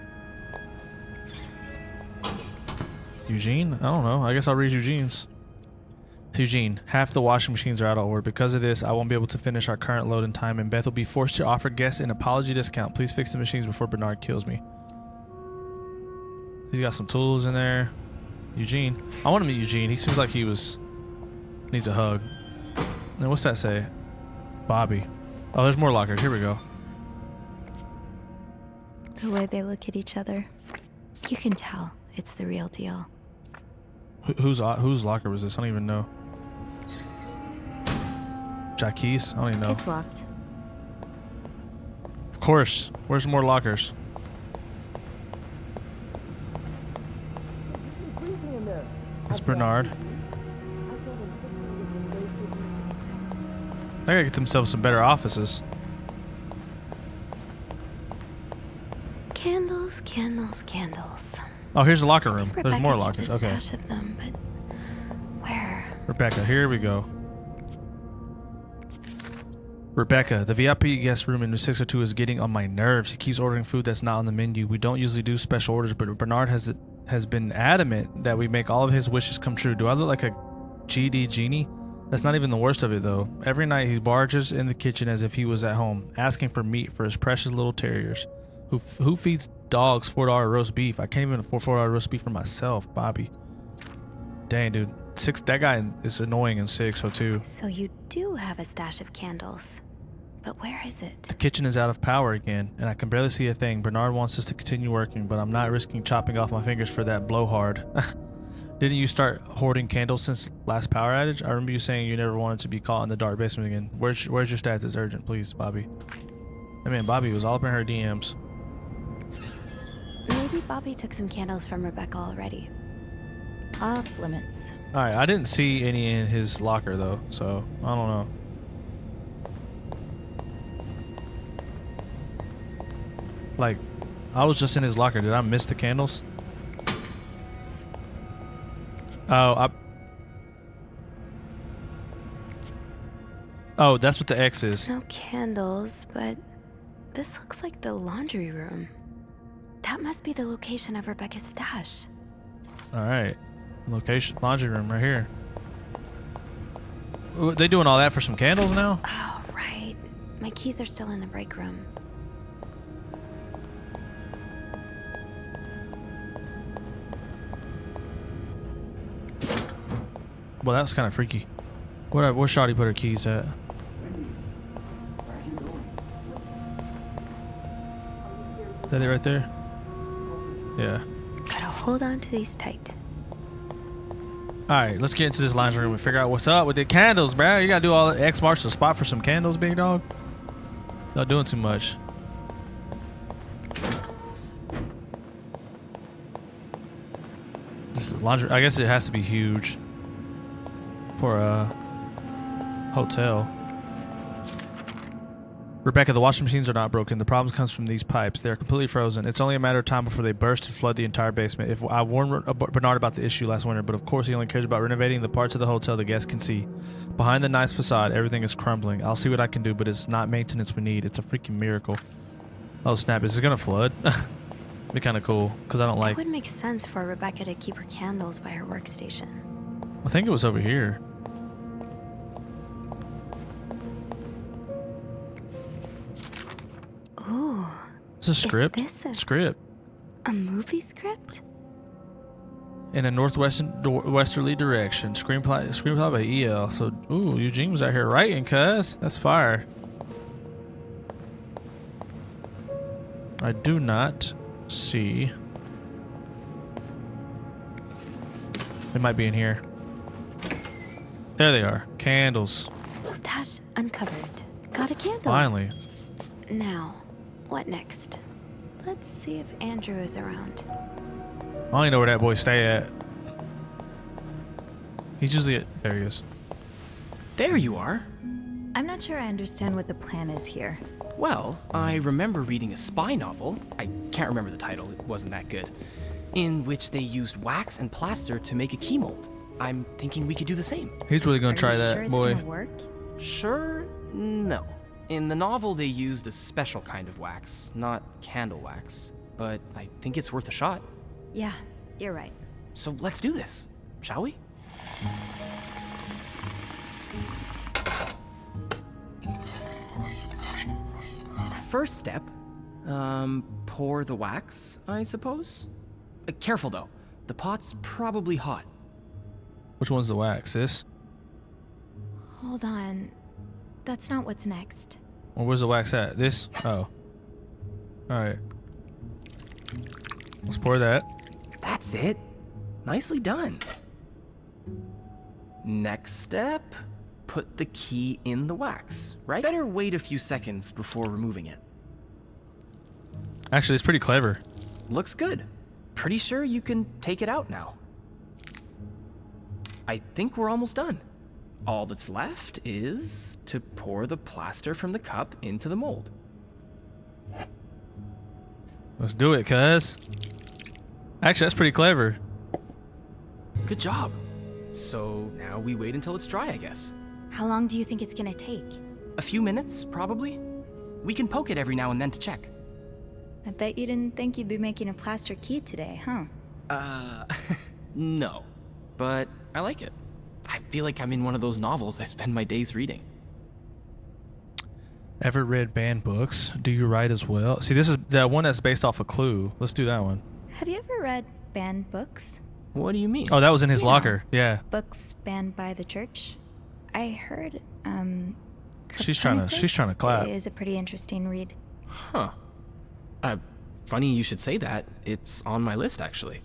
Eugene? I don't know. I guess I'll read Eugene's. Eugene, half the washing machines are out of order. Because of this, I won't be able to finish our current load in time, and Beth will be forced to offer guests an apology discount. Please fix the machines before Bernard kills me. He's got some tools in there. Eugene. I want to meet Eugene. He seems like he needs a hug. And what's that say? Bobby. Oh, there's more lockers. Here we go. The way they look at each other, you can tell it's the real deal. Whose locker was this? I don't even know. Jackie's? I don't even know. It's locked. Of course. Where's more lockers? It's Bernard. They gotta get themselves some better offices. Candles, candles, candles. Oh, here's the locker I room. think There's more Rebecca keeps lockers. a Okay. stash of them, but where? Rebecca, here we go. Rebecca, the VIP guest room in 602 is getting on my nerves. He keeps ordering food that's not on the menu. We don't usually do special orders, but Bernard has been adamant that we make all of his wishes come true. Do I look like a GD genie? That's not even the worst of it, though. Every night he barges in the kitchen as if he was at home, asking for meat for his precious little terriers. Who feeds dogs $4 roast beef? I can't even afford $4 roast beef for myself, Bobby. Dang, dude. That guy is annoying in 602. So you do have a stash of candles. But where is it? The kitchen is out of power again, and I can barely see a thing. Bernard wants us to continue working, but I'm not risking chopping off my fingers for that blowhard. Didn't you start hoarding candles since last power outage? I remember you saying you never wanted to be caught in the dark basement again. Where's your stats? It's urgent, please, Bobby. I mean, Bobby was all up in her DMs. Maybe Bobby took some candles from Rebecca already. Off limits. Alright, I didn't see any in his locker, though, so I don't know. Like, I was just in his locker. Did I miss the candles? Oh, that's what the X is. No candles, but this looks like the laundry room. That must be the location of Rebecca's stash. Alright. Location, laundry room right here. They doing all that for some candles now? Oh, right. My keys are still in the break room. Well, that was kind of freaky. Where Shawty put her keys at? Is that it right there? Yeah. Gotta hold on to these tight. Alright, let's get into this laundry room and figure out what's up with the candles, bro. You gotta do all X marks the spot for some candles, big dog. Not doing too much. This laundry, I guess it has to be huge for a hotel. Rebecca, the washing machines are not broken. The problem comes from these pipes. They're completely frozen. It's only a matter of time before they burst and flood the entire basement. If I warned Bernard about the issue last winter, but of course he only cares about renovating the parts of the hotel the guests can see. Behind the nice facade, everything is crumbling. I'll see what I can do, but it's not maintenance we need. It's a freaking miracle. Oh snap, is this gonna flood? Be kind of cool, because I don't like... It would make sense for Rebecca to keep her candles by her workstation. I think it was over here. It's a script. this a- Script. A movie script? In a westerly direction. Screenplay by EL. So, ooh, Eugene was out here writing, cuz. That's fire. I do not see. They might be in here. There they are. Candles. Stash uncovered. Got a candle. Finally. Now, what next? Let's see if Andrew is around. I don't even know where that boy stay at. He's usually at... There he is. There you are. I'm not sure I understand what the plan is here. Well, I remember reading a spy novel, I can't remember the title, it wasn't that good, in which they used wax and plaster to make a key mold. I'm thinking we could do the same. He's really gonna Are try you that, sure it's boy. gonna work? Sure? No. In the novel, they used a special kind of wax, not candle wax. But I think it's worth a shot. Yeah, you're right. So let's do this, shall we? First step, pour the wax, I suppose? Careful though, the pot's probably hot. Which one's the wax? This? Hold on. That's not what's next. Or where's the wax at? This? Oh. Alright. Let's pour that. That's it. Nicely done. Next step, put the key in the wax, right? Better wait a few seconds before removing it. Actually, it's pretty clever. Looks good. Pretty sure you can take it out now. I think we're almost done. All that's left is to pour the plaster from the cup into the mold. Let's do it, cuz. Actually, that's pretty clever. Good job. So now we wait until it's dry, I guess. How long do you think it's gonna take? A few minutes, probably. We can poke it every now and then to check. I bet you didn't think you'd be making a plaster key today, huh? No. But I like it. I feel like I'm in one of those novels I spend my days reading. Ever read banned books? Do you write as well? See, this is the one that's based off a Clue. Let's do that one. Have you ever read banned books? What do you mean? Oh, that was in his Yeah. locker. Yeah. Books banned by the church? I heard, She's trying to clap. Is a pretty interesting read. Huh. Funny you should say that. It's on my list, actually.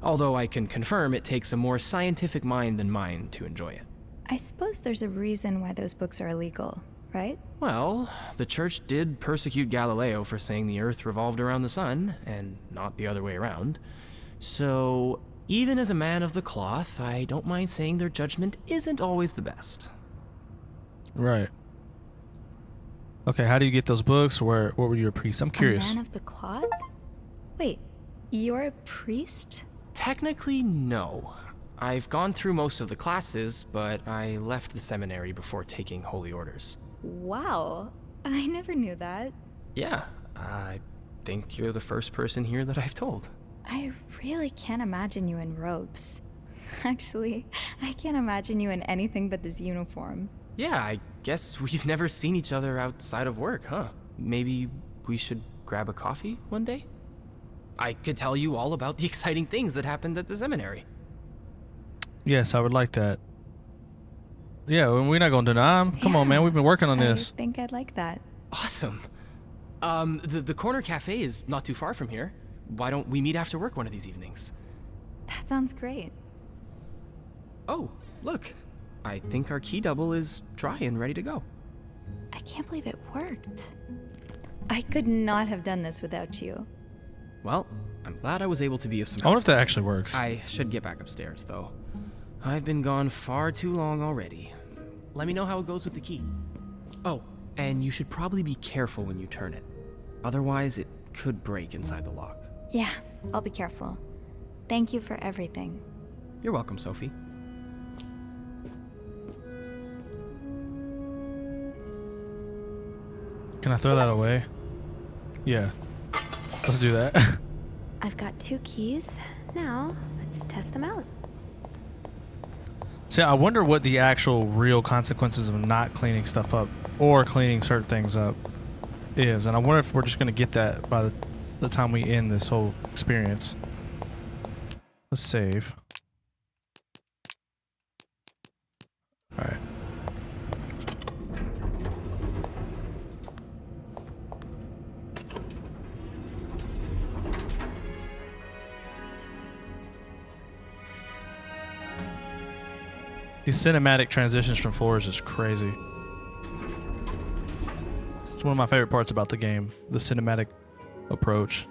Although I can confirm it takes a more scientific mind than mine to enjoy it. I suppose there's a reason why those books are illegal, right? Well, the church did persecute Galileo for saying the Earth revolved around the sun, and not the other way around. So, even as a man of the cloth, I don't mind saying their judgment isn't always the best. Right. Okay, how do you get those books? What were you a priest? I'm curious. A man of the cloth? Wait, you're a priest? Technically, no. I've gone through most of the classes, but I left the seminary before taking holy orders. Wow, I never knew that. Yeah, I think you're the first person here that I've told. I really can't imagine you in robes. Actually, I can't imagine you in anything but this uniform. Yeah, I guess we've never seen each other outside of work, huh? Maybe we should grab a coffee one day? I could tell you all about the exciting things that happened at the seminary. Yes, I would like that. Yeah, we're not going to deny. Come on, man. We've been working on this. I think I'd like that. Awesome. The corner cafe is not too far from here. Why don't we meet after work one of these evenings? That sounds great. Oh, look. I think our key double is dry and ready to go. I can't believe it worked. I could not have done this without you. Well, I'm glad I was able to be of some I wonder help. if that actually works. I should get back upstairs, though. I've been gone far too long already. Let me know how it goes with the key. Oh, and you should probably be careful when you turn it. Otherwise, it could break inside the lock. Yeah, I'll be careful. Thank you for everything. You're welcome, Sophie. Can I throw that away? Yeah. Let's do that. I've got 2 keys. Now, let's test them out. See, I wonder what the actual real consequences of not cleaning stuff up or cleaning certain things up. is, and I wonder if we're just gonna get that by the time we end this whole experience. Let's save. All right. These cinematic transitions from floors is crazy. It's one of my favorite parts about the game, the cinematic approach.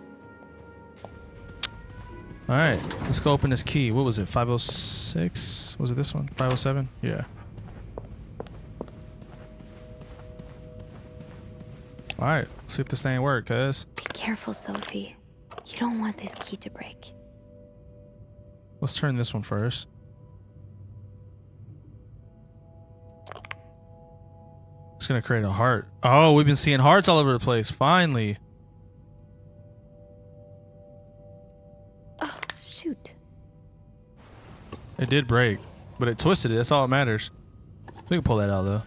All right, let's go open this key. What was it, 506? Was it this one, 507? Yeah. All right, let's see if this thing works, cuz. Be careful, Sophie. You don't want this key to break. Let's turn this one first. It's gonna create a heart. Oh, we've been seeing hearts all over the place. Finally. Oh, shoot. It did break, but it twisted it. That's all that matters. We can pull that out though.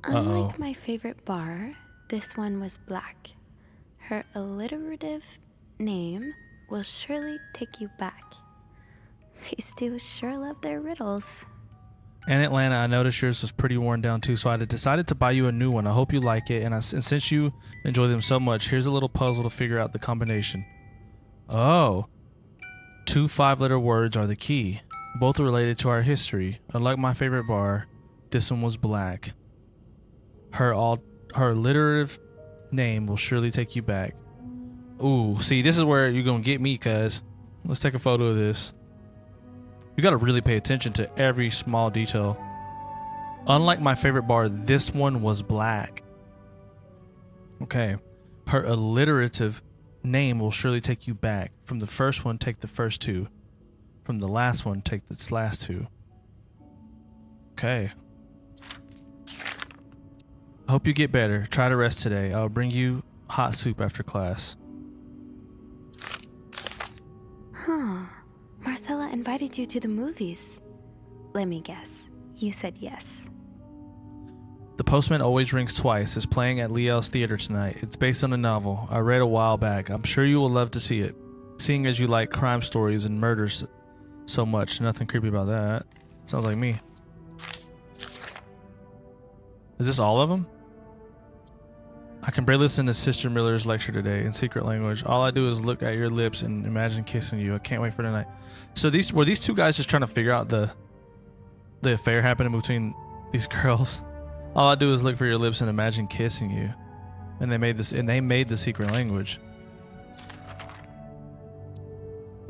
Unlike my favorite bar, this one was black. Her alliterative name will surely take you back. These two sure love their riddles. And Atlanta, I noticed yours was pretty worn down too, so I decided to buy you a new one. I hope you like it, and since you enjoy them so much, here's a little puzzle to figure out the combination. Oh. 2 5-letter words are the key, both related to our history. Unlike my favorite bar, this one was black. Her alliterative name will surely take you back. Ooh, see, this is where you're gonna get me, cuz. Let's take a photo of this. You gotta really pay attention to every small detail. Unlike my favorite bar, this one was black. Okay. Her alliterative name will surely take you back. From the first one, take the first 2. From the last one, take the last 2. Okay. I hope you get better. Try to rest today. I'll bring you hot soup after class. Huh. Marcella invited you to the movies. Let me guess. You said yes. The Postman Always Rings Twice is playing at Leo's Theater tonight. It's based on a novel I read a while back. I'm sure you will love to see it. Seeing as you like crime stories and murders so much, nothing creepy about that. Sounds like me. Is this all of them? I can barely listen to Sister Miller's lecture today in secret language. All I do is look at your lips and imagine kissing you. I can't wait for tonight. So were these two guys just trying to figure out the affair happening between these girls? All I do is look for your lips and imagine kissing you. And they made the secret language.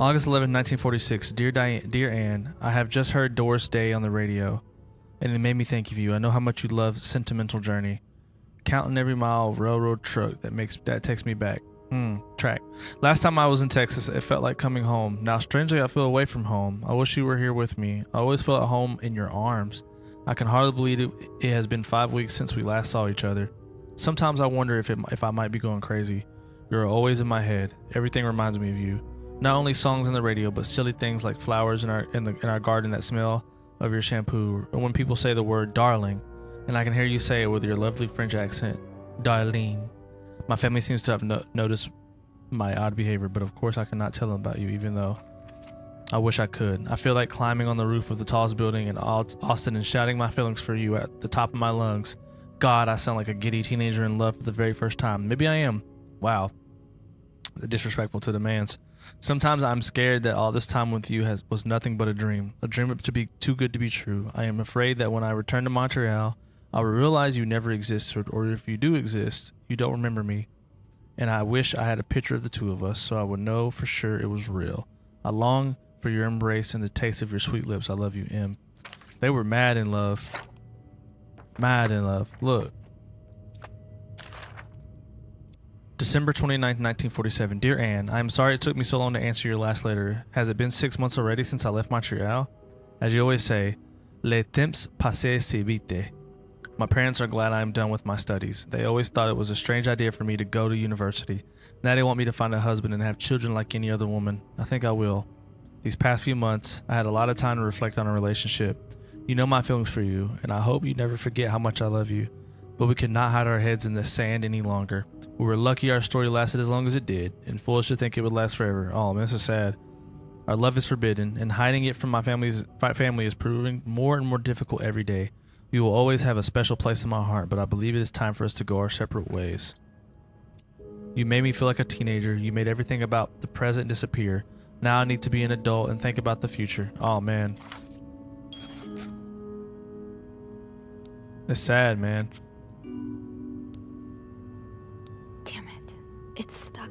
August 11, 1946. Dear Anne, I have just heard Doris Day on the radio, and it made me think of you. I know how much you love Sentimental Journey. Counting every mile of railroad truck that takes me back. Track. Last time I was in Texas, it felt like coming home. Now, strangely, I feel away from home. I wish you were here with me. I always felt at home in your arms. I can hardly believe it has been 5 weeks since we last saw each other. Sometimes I wonder if I might be going crazy. You're always in my head. Everything reminds me of you. Not only songs on the radio, but silly things like flowers in our garden that smell of your shampoo, or when people say the word darling, and I can hear you say it with your lovely French accent, Darlene. My family seems to have noticed my odd behavior, but of course I cannot tell them about you, even though I wish I could. I feel like climbing on the roof of the tallest building in Austin and shouting my feelings for you at the top of my lungs. God, I sound like a giddy teenager in love for the very first time. Maybe I am. Wow. Disrespectful to the mans. Sometimes I'm scared that all this time with you was nothing but a dream to be too good to be true. I am afraid that when I return to Montreal, I will realize you never existed, or if you do exist, you don't remember me. And I wish I had a picture of the two of us so I would know for sure it was real. I long for your embrace and the taste of your sweet lips. I love you, M. They were mad in love. Mad in love. Look. December 29th, 1947. Dear Anne, I am sorry it took me so long to answer your last letter. Has it been 6 months already since I left Montreal? As you always say, le temps passe si vite. My parents are glad I am done with my studies. They always thought it was a strange idea for me to go to university. Now they want me to find a husband and have children like any other woman. I think I will. These past few months, I had a lot of time to reflect on our relationship. You know my feelings for you, and I hope you never forget how much I love you. But we could not hide our heads in the sand any longer. We were lucky our story lasted as long as it did, and foolish to think it would last forever. Oh, man, this is sad. Our love is forbidden, and hiding it from my family is proving more and more difficult every day. You will always have a special place in my heart, but I believe it is time for us to go our separate ways. You made me feel like a teenager. You made everything about the present disappear. Now I need to be an adult and think about the future. Oh, man. It's sad, man. Damn it. It's stuck.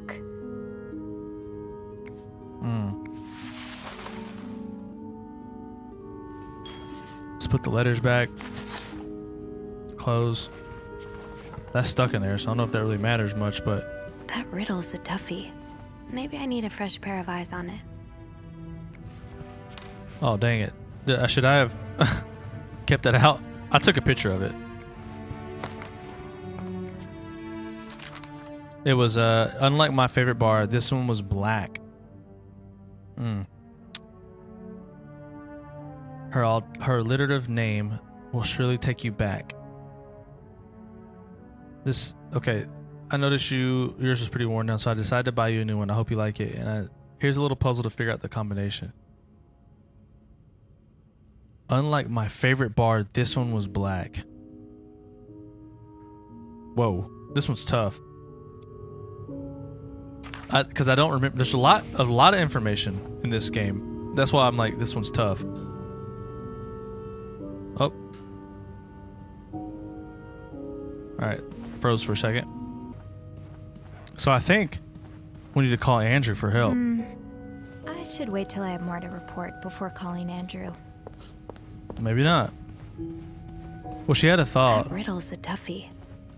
Let's put the letters back. Close. That's stuck in there, so I don't know if that really matters much, but... That riddle's a toughie. Maybe I need a fresh pair of eyes on it. Oh, dang it. Should I have kept that out? I took a picture of it. It was, unlike my favorite bar, this one was black. Her alliterative name will surely take you back. Okay, I noticed yours was pretty worn down, so I decided to buy you a new one. I hope you like it. And here's a little puzzle to figure out the combination. Unlike my favorite bar, this one was black. Whoa, this one's tough. Because I don't remember. There's a lot of information in this game. That's why I'm like, this one's tough. Oh. Alright, froze for a second. So I think we need to call Andrew for help. I should wait till I have more to report before calling Andrew. Maybe not. Well, she had a thought. That riddle's a toughie.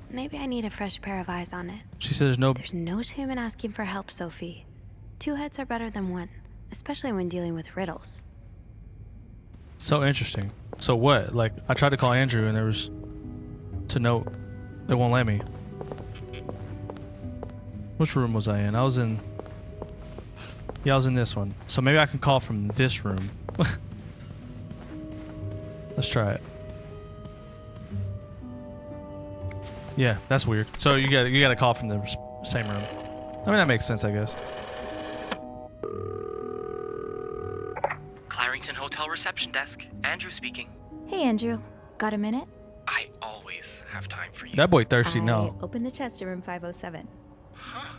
Maybe I need a fresh pair of eyes on it. She said There's no shame in asking for help, Sophie. 2 heads are better than 1, especially when dealing with riddles. So interesting. So what? Like, I tried to call Andrew and there was... To note, it won't let me. Which room was I in? I was in... Yeah, I was in this one. So maybe I can call from this room. Let's try it. Yeah, that's weird. So you got to call from the same room. I mean, that makes sense, I guess. Clarington Hotel reception desk. Andrew speaking. Hey, Andrew. Got a minute? I always have time for you. That boy thirsty, I no. opened the chest to room 507. Huh?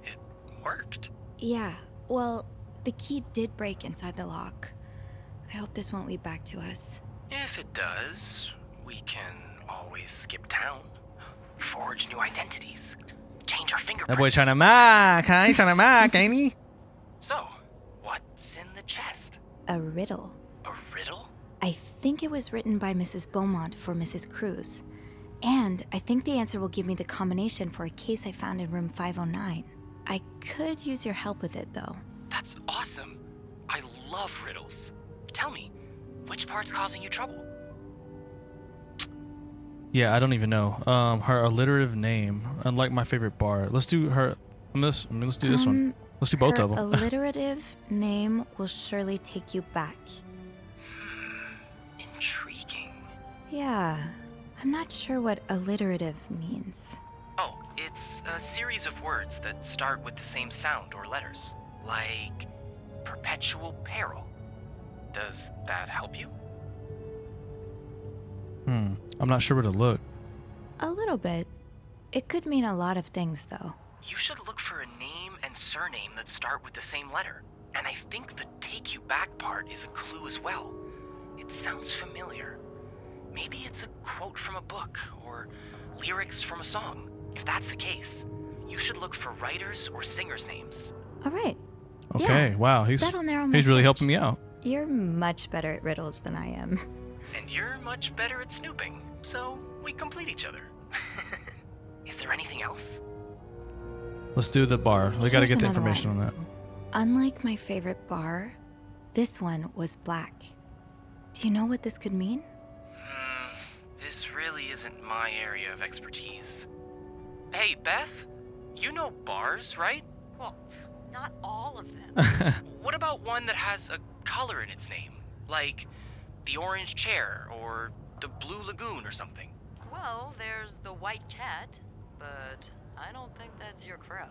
It worked. Yeah, well, the key did break inside the lock. I hope this won't lead back to us. If it does, we can always skip town. Forge new identities. Change our fingerprints. That boy trying to mock, huh? He's trying to mock, ain't he? So, what's in the chest? A riddle. A riddle? I think it was written by Mrs. Beaumont for Mrs. Cruz. And I think the answer will give me the combination for a case I found in room 509. I could use your help with it, though. That's awesome. I love riddles. Tell me, which part's causing you trouble? Yeah, I don't even know. Her alliterative name, unlike my favorite bar. Let's do her. Let's do this one. Let's do both Her of them. alliterative name will surely take you back. Intriguing. Yeah, I'm not sure what alliterative means. Oh, it's a series of words that start with the same sound or letters. Like perpetual peril. Does that help you? I'm not sure where to look. A little bit. It could mean a lot of things, though. You should look for a name and surname that start with the same letter. And I think the take you back part is a clue as well. It sounds familiar. Maybe it's a quote from a book or lyrics from a song. If that's the case, you should look for writers or singers' names. All right. Okay, Yeah, wow, he's that'll narrow my really search. helping me out. You're much better at riddles than I am. And you're much better at snooping, so we complete each other. Is there anything else? Let's do the bar. We got to Here's get the another information one. on that. Unlike my favorite bar, this one was black. Do you know what this could mean? This really isn't my area of expertise. Hey, Beth, you know bars, right? Well, not all of them. What about one that has a color in its name? Like the orange chair or the blue lagoon or something. Well, there's the white cat, but I don't think that's your crowd.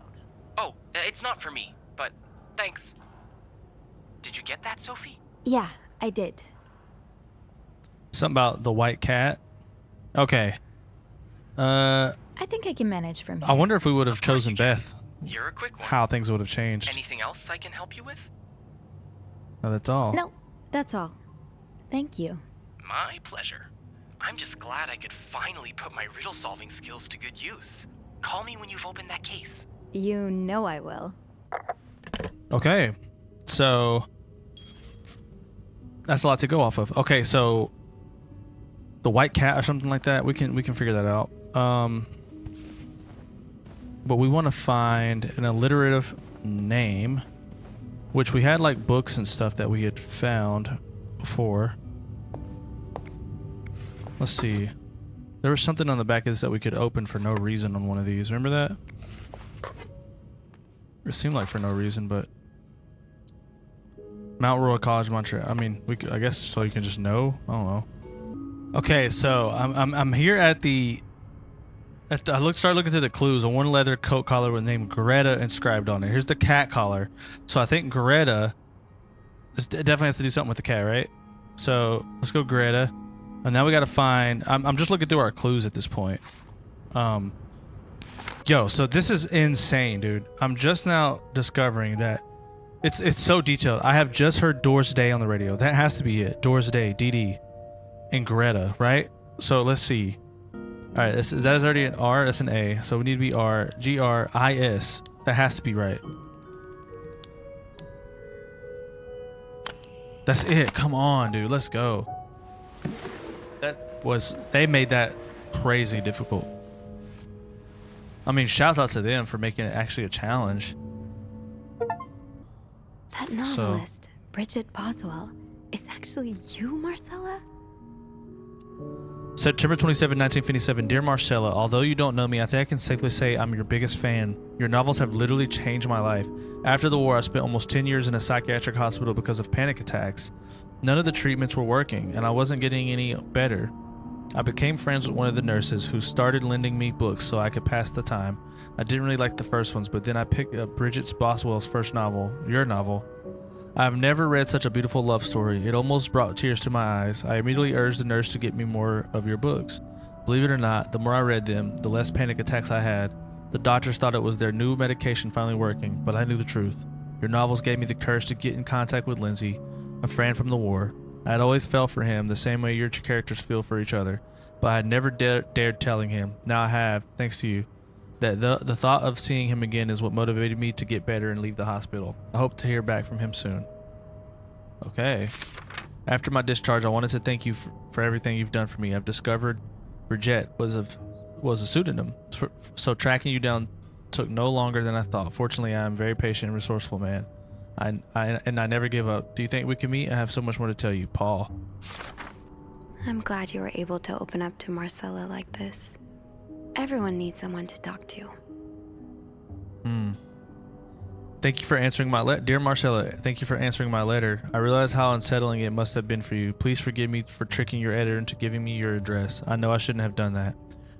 Oh, it's not for me, but thanks. Did you get that, Sophie? Yeah, I did. Something about the white cat. Okay. I think I can manage from here. I wonder if we would have Of course chosen you can. Beth, You're a quick one. how things would have changed. Anything else I can help you with? No, that's all. No, that's all. Thank you. My pleasure. I'm just glad I could finally put my riddle-solving skills to good use. Call me when you've opened that case. You know I will. Okay. So that's a lot to go off of. Okay, so the white cat or something like that. We can figure that out. But we want to find an alliterative name, which we had like books and stuff that we had found before. Let's see. There was something on the back of this that we could open for no reason on one of these. Remember that? It seemed like for no reason, but Mount Royal College, Montreal. I mean, we could, I guess so you can just know. I don't know. Okay, so I'm here at the. Started looking through the clues. A one leather coat collar with the name Greta inscribed on it. Here's the cat collar. So I think Greta definitely has to do something with the cat, right? So let's go Greta. And now we got to find. I'm just looking through our clues at this point. Yo, so this is insane, dude. I'm just now discovering that it's so detailed. I have just heard Doris Day on the radio. That has to be it. Doris Day, DD, and Greta, right? So let's see. All right, that is already an R. That's an A. So we need to be R. G-R-I-S. That has to be right. That's it. Come on, dude. Let's go. They made that crazy difficult. I mean, shout out to them for making it actually a challenge. That novelist, Bridget Boswell, is actually you, Marcella? September 27, 1957. Dear Marcella, although you don't know me, I think I can safely say I'm your biggest fan. Your novels have literally changed my life. After the war, I spent almost 10 years in a psychiatric hospital because of panic attacks. None of the treatments were working, and I wasn't getting any better. I became friends with one of the nurses who started lending me books so I could pass the time. I didn't really like the first ones, but then I picked up Bridget Boswell's first novel, your novel. I have never read such a beautiful love story. It almost brought tears to my eyes. I immediately urged the nurse to get me more of your books. Believe it or not, the more I read them, the less panic attacks I had. The doctors thought it was their new medication finally working, but I knew the truth. Your novels gave me the courage to get in contact with Lindsay, a friend from the war. I had always felt for him the same way your characters feel for each other, but I had never dared telling him. Now I have, thanks to you. That the thought of seeing him again is what motivated me to get better and leave the hospital. I hope to hear back from him soon. Okay. After my discharge, I wanted to thank you for everything you've done for me. I've discovered Bridget was a pseudonym, so tracking you down took no longer than I thought. Fortunately, I am a very patient and resourceful man. I never give up. Do you think we can meet? I have so much more to tell you. Paul. I'm glad you were able to open up to Marcella like this. Everyone needs someone to talk to. Thank you for answering my letter. Dear Marcella, thank you for answering my letter. I realize how unsettling it must have been for you. Please forgive me for tricking your editor into giving me your address. I know I shouldn't have done that.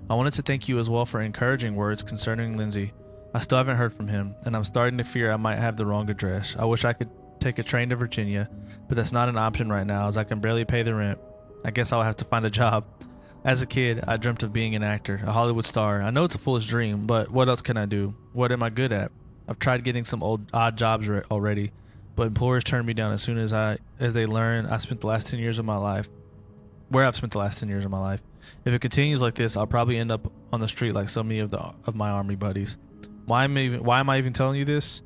I wanted to thank you as well for encouraging words concerning Lindsay. I still haven't heard from him, and I'm starting to fear I might have the wrong address. I wish I could take a train to Virginia, but that's not an option right now as I can barely pay the rent. I guess I'll have to find a job. As a kid, I dreamt of being an actor, a Hollywood star. I know it's a foolish dream, but what else can I do? What am I good at? I've tried getting some odd jobs already, but employers turn me down as soon as they learn I've spent the last 10 years of my life. If it continues like this, I'll probably end up on the street like so many of my army buddies. Why am I even telling you this?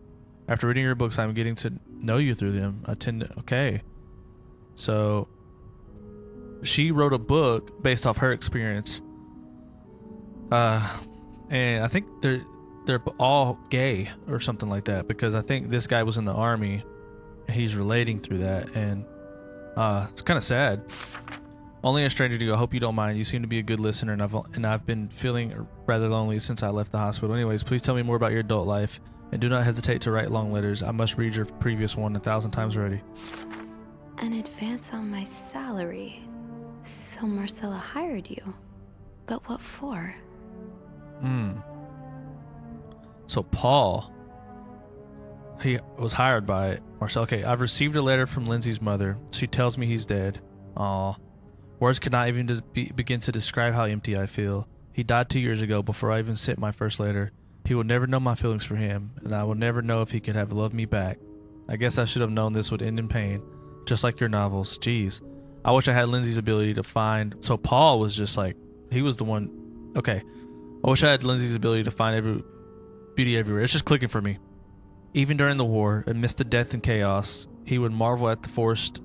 After reading your books, I'm getting to know you through them. Okay. So she wrote a book based off her experience. And I think they're all gay or something like that, because I think this guy was in the army. He's relating through that, and it's kind of sad. Only a stranger to you. I hope you don't mind. You seem to be a good listener, and I've been feeling rather lonely since I left the hospital. Anyways, please tell me more about your adult life, and do not hesitate to write long letters. I must read your previous one 1,000 times already. An advance on my salary. So Marcella hired you. But what for? So Paul, he was hired by Marcel. Okay, I've received a letter from Lindsay's mother. She tells me he's dead. Aw. Words cannot even begin to describe how empty I feel. He died 2 years ago before I even sent my first letter. He will never know my feelings for him, and I will never know if he could have loved me back. I guess I should have known this would end in pain, just like your novels. Jeez. I wish I had Lindsay's ability to find... So Paul was just like... He was the one... Okay. I wish I had Lindsay's ability to find beauty everywhere. It's just clicking for me. Even during the war, amidst the death and chaos, he would marvel at the forest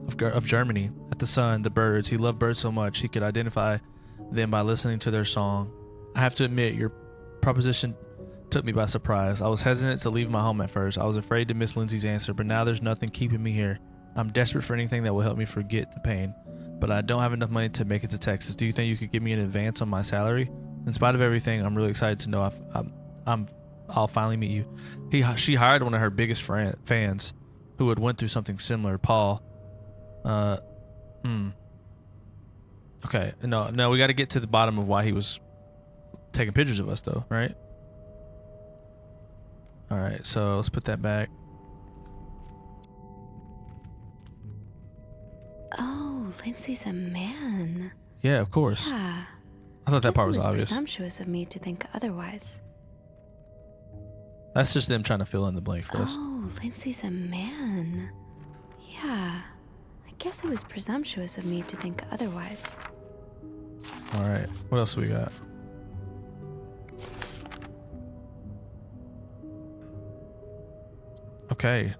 of Germany, at the sun, the birds. He loved birds so much he could identify them by listening to their song. I have to admit, your proposition took me by surprise. I was hesitant to leave my home at first. I was afraid to miss Lindsay's answer, but now there's nothing keeping me here. I'm desperate for anything that will help me forget the pain, but I don't have enough money to make it to Texas. Do you think you could give me an advance on my salary? In spite of everything, I'm really excited to know I'll finally meet you. She hired one of her biggest fans who had went through something similar, Paul. Okay, no, we got to get to the bottom of why he was taking pictures of us, though, right? All right, so let's put that back. Oh, Lindsay's a man. Yeah, of course. Yeah. I thought that part was Guess it obvious. Presumptuous of me to think otherwise. That's just them trying to fill in the blank for us. Oh, Lindsay's a man. Yeah. I guess it was presumptuous of me to think otherwise. All right, what else we got? Okay.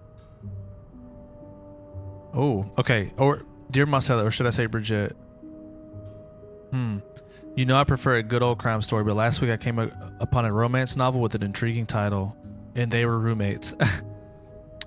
Oh, okay. Or dear Marcella, or should I say Bridget? You know I prefer a good old crime story, but last week I came upon a romance novel with an intriguing title, and they were roommates,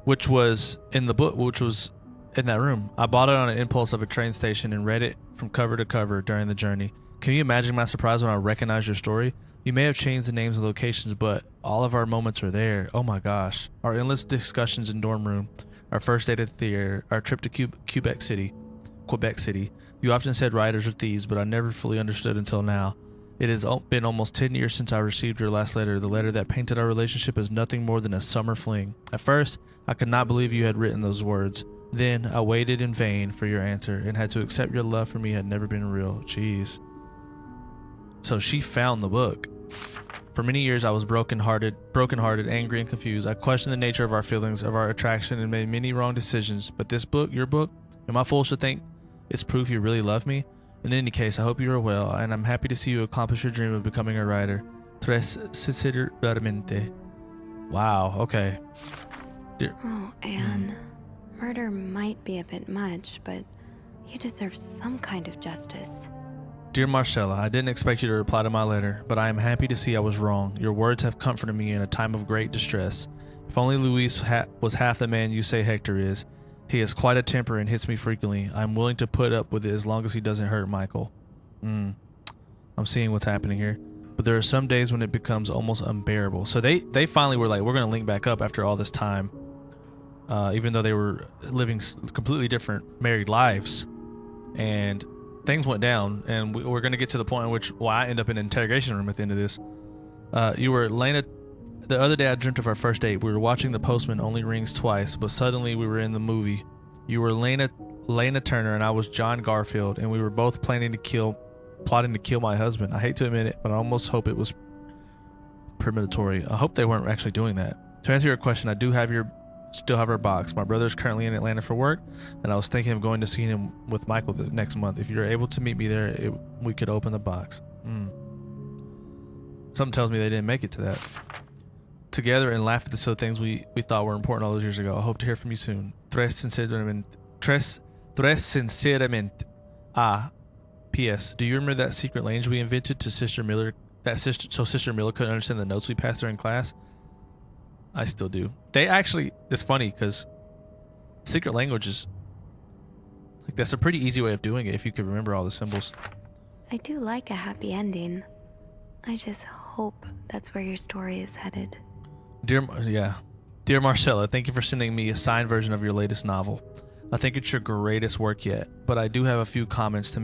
which was in the book, which was in that room. I bought it on an impulse of a train station and read it from cover to cover during the journey. Can you imagine my surprise when I recognized your story? You may have changed the names and locations, but all of our moments are there. Oh my gosh. Our endless discussions in dorm room, our first date at the theater, our trip to Quebec City. You often said writers are thieves, but I never fully understood until now. It has been almost 10 years since I received your last letter, the letter that painted our relationship as nothing more than a summer fling. At first, I could not believe you had written those words. Then, I waited in vain for your answer and had to accept your love for me had never been real. Jeez. So she found the book. For many years, I was broken-hearted, angry, and confused. I questioned the nature of our feelings, of our attraction, and made many wrong decisions. But this book, your book, am I foolish to think it's proof you really love me? In any case, I hope you are well, and I'm happy to see you accomplish your dream of becoming a writer. Tres sinceramente. Wow, okay. Oh, Anne. Murder might be a bit much, but you deserve some kind of justice. Dear Marcella, I didn't expect you to reply to my letter, but I am happy to see I was wrong. Your words have comforted me in a time of great distress. If only Luis was half the man you say Hector is. He has quite a temper and hits me frequently. I'm willing to put up with it as long as he doesn't hurt Michael. I'm seeing what's happening here. But there are some days when it becomes almost unbearable. So they finally were like, we're going to link back up after all this time. Even though they were living completely different married lives. And things went down. And we're going to get to the point in which, I end up in an interrogation room at the end of this. You were Lena... The other day I dreamt of our first date. We were watching The Postman Only Rings Twice, but suddenly we were in the movie. You were Lena Turner and I was John Garfield, and we were both plotting to kill my husband. I hate to admit it, but I almost hope it was premeditatory. I hope they weren't actually doing that. To answer your question, I do still have our box. My brother is currently in Atlanta for work, and I was thinking of going to see him with Michael next month. If you're able to meet me there, we could open the box. Something tells me they didn't make it to that. Together and laugh at the silly things we thought were important all those years ago. I hope to hear from you soon. Tres sinceramente. P.S. Do you remember that secret language we invented to Sister Miller? So Sister Miller couldn't understand the notes we passed her in class? I still do. It's funny because secret languages, like, that's a pretty easy way of doing it if you could remember all the symbols. I do like a happy ending. I just hope that's where your story is headed. Dear Marcella, thank you for sending me a signed version of your latest novel. I think it's your greatest work yet, but I do have a few comments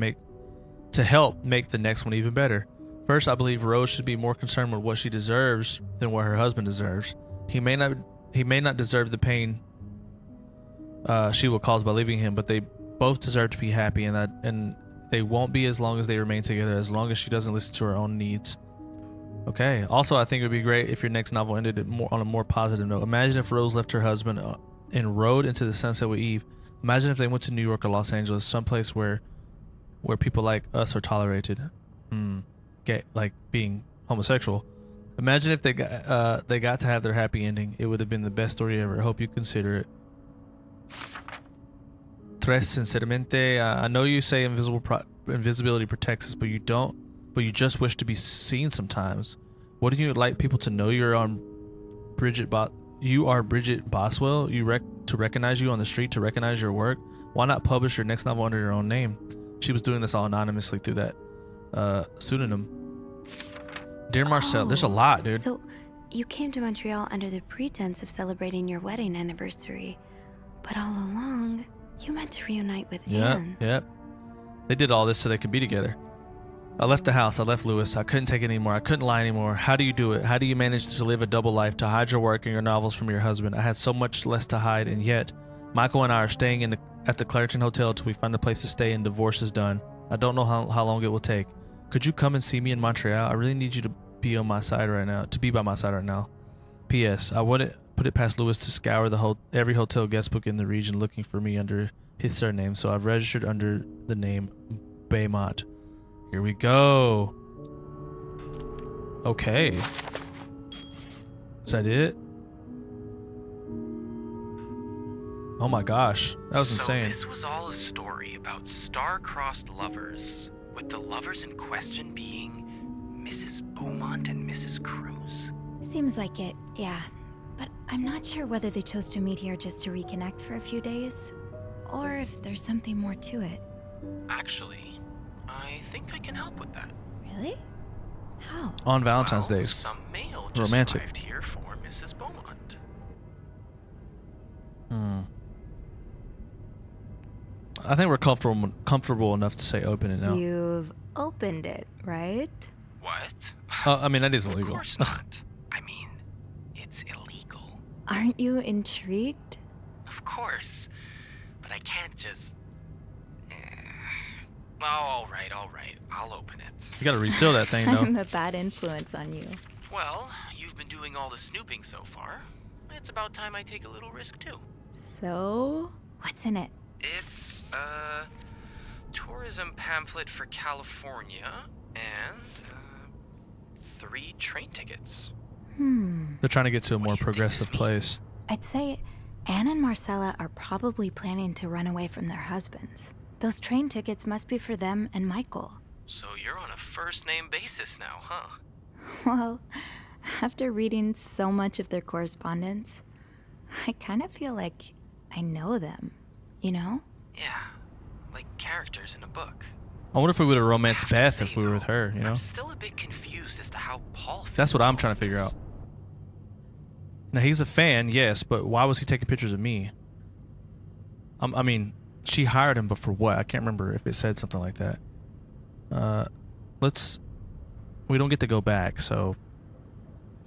to help make the next one even better. First, I believe Rose should be more concerned with what she deserves than what her husband deserves. He may not deserve the pain she will cause by leaving him, but they both deserve to be happy, and they won't be as long as they remain together, as long as she doesn't listen to her own needs. Okay. Also, I think it would be great if your next novel ended on a more positive note. Imagine if Rose left her husband and rode into the sunset with Eve. Imagine if they went to New York or Los Angeles, someplace where people like us are tolerated. Like being homosexual. Imagine if they got to have their happy ending. It would have been the best story ever. I hope you consider it. Tres, sinceramente, I know you say invisibility protects us, but you don't. But you just wish to be seen sometimes. Wouldn't you like people to know you are Bridget Boswell? To recognize you on the street, to recognize your work? Why not publish your next novel under your own name? She was doing this all anonymously through that pseudonym. Dear Marcel, there's a lot, dude. So, you came to Montreal under the pretense of celebrating your wedding anniversary, but all along, you meant to reunite with Anne. Yep. They did all this so they could be together. I left the house. I left Lewis. I couldn't take it anymore. I couldn't lie anymore. How do you do it? How do you manage to live a double life, to hide your work and your novels from your husband? I had so much less to hide, and yet, Michael and I are staying at the Clairton Hotel till we find a place to stay and divorce is done. I don't know how long it will take. Could you come and see me in Montreal? I really need you to be on my side right now. To be by my side right now. P.S. I wouldn't put it past Lewis to scour every hotel guest book in the region looking for me under his surname, so I've registered under the name Baymont. Here we go. Okay. Is that it? Oh my gosh, that was insane. So this was all a story about star-crossed lovers, with the lovers in question being Mrs. Beaumont and Mrs. Cruz. Seems like it, yeah. But I'm not sure whether they chose to meet here just to reconnect for a few days, or if there's something more to it. Actually, I think I can help with that. Really? How? On Valentine's Day. Some mail just Romantic. arrived here for Mrs. Beaumont. I think we're comfortable enough to say open it now. You've opened it, right? What? I mean, that is Of illegal. course not. I mean, it's illegal. Aren't you intrigued? Of course. But I can't just... Oh, all right. I'll open it. You gotta reseal that thing, though. I'm a bad influence on you. Well, you've been doing all the snooping so far. It's about time I take a little risk, too. So, what's in it? It's a tourism pamphlet for California and 3 train tickets. They're trying to get to a more do you think progressive this means? place. I'd say Anne and Marcella are probably planning to run away from their husbands. Those train tickets must be for them and Michael. So you're on a first-name basis now, huh? Well, after reading so much of their correspondence, I kind of feel like I know them, you know? Yeah, like characters in a book. I wonder if we would have romanced I have to Beth say, if we were with though, her, you know? I'm still a bit confused as to how Paul fits That's what in I'm all trying of to figure this. out. Now, he's a fan, yes, but why was he taking pictures of me? I mean, she hired him, but for what? I can't remember if it said something like that. We don't get to go back, so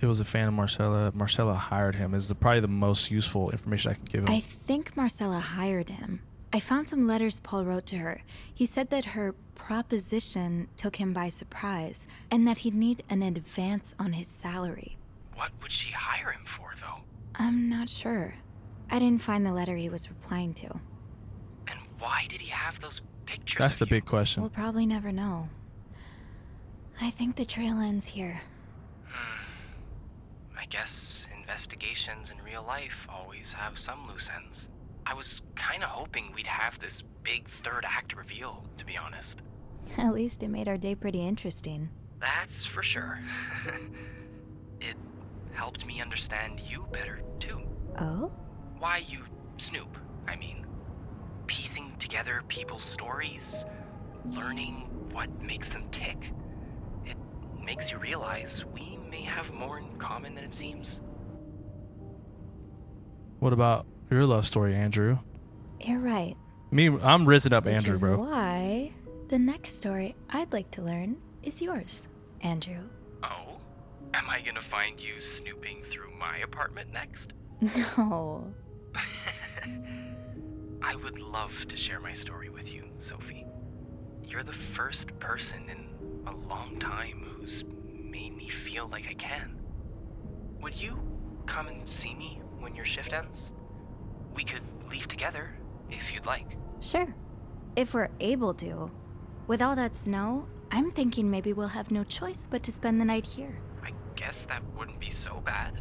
it was a fan of Marcella. Marcella hired him is probably the most useful information I can give him. I think Marcella hired him. I found some letters Paul wrote to her. He said that her proposition took him by surprise, and that he'd need an advance on his salary. What would she hire him for, though? I'm not sure. I didn't find the letter he was replying to. And why did he have those pictures That's of the you? big question. We'll probably never know. I think the trail ends here. I guess investigations in real life always have some loose ends. I was kind of hoping we'd have this big third act reveal, to be honest. At least it made our day pretty interesting. That's for sure. It helped me understand you better, too. Oh? Why you snoop, I mean. Piecing together people's stories, learning what makes them tick. It makes you realize we may have more in common than it seems. What about your love story, Andrew? You're right. I'm rizzing up Which Andrew, is bro. why the next story I'd like to learn is yours, Andrew. Oh? Am I gonna find you snooping through my apartment next? No. I would love to share my story with you, Sophie. You're the first person in a long time who's made me feel like I can. Would you come and see me when your shift ends? We could leave together, if you'd like. Sure. If we're able to. With all that snow, I'm thinking maybe we'll have no choice but to spend the night here. I guess that wouldn't be so bad.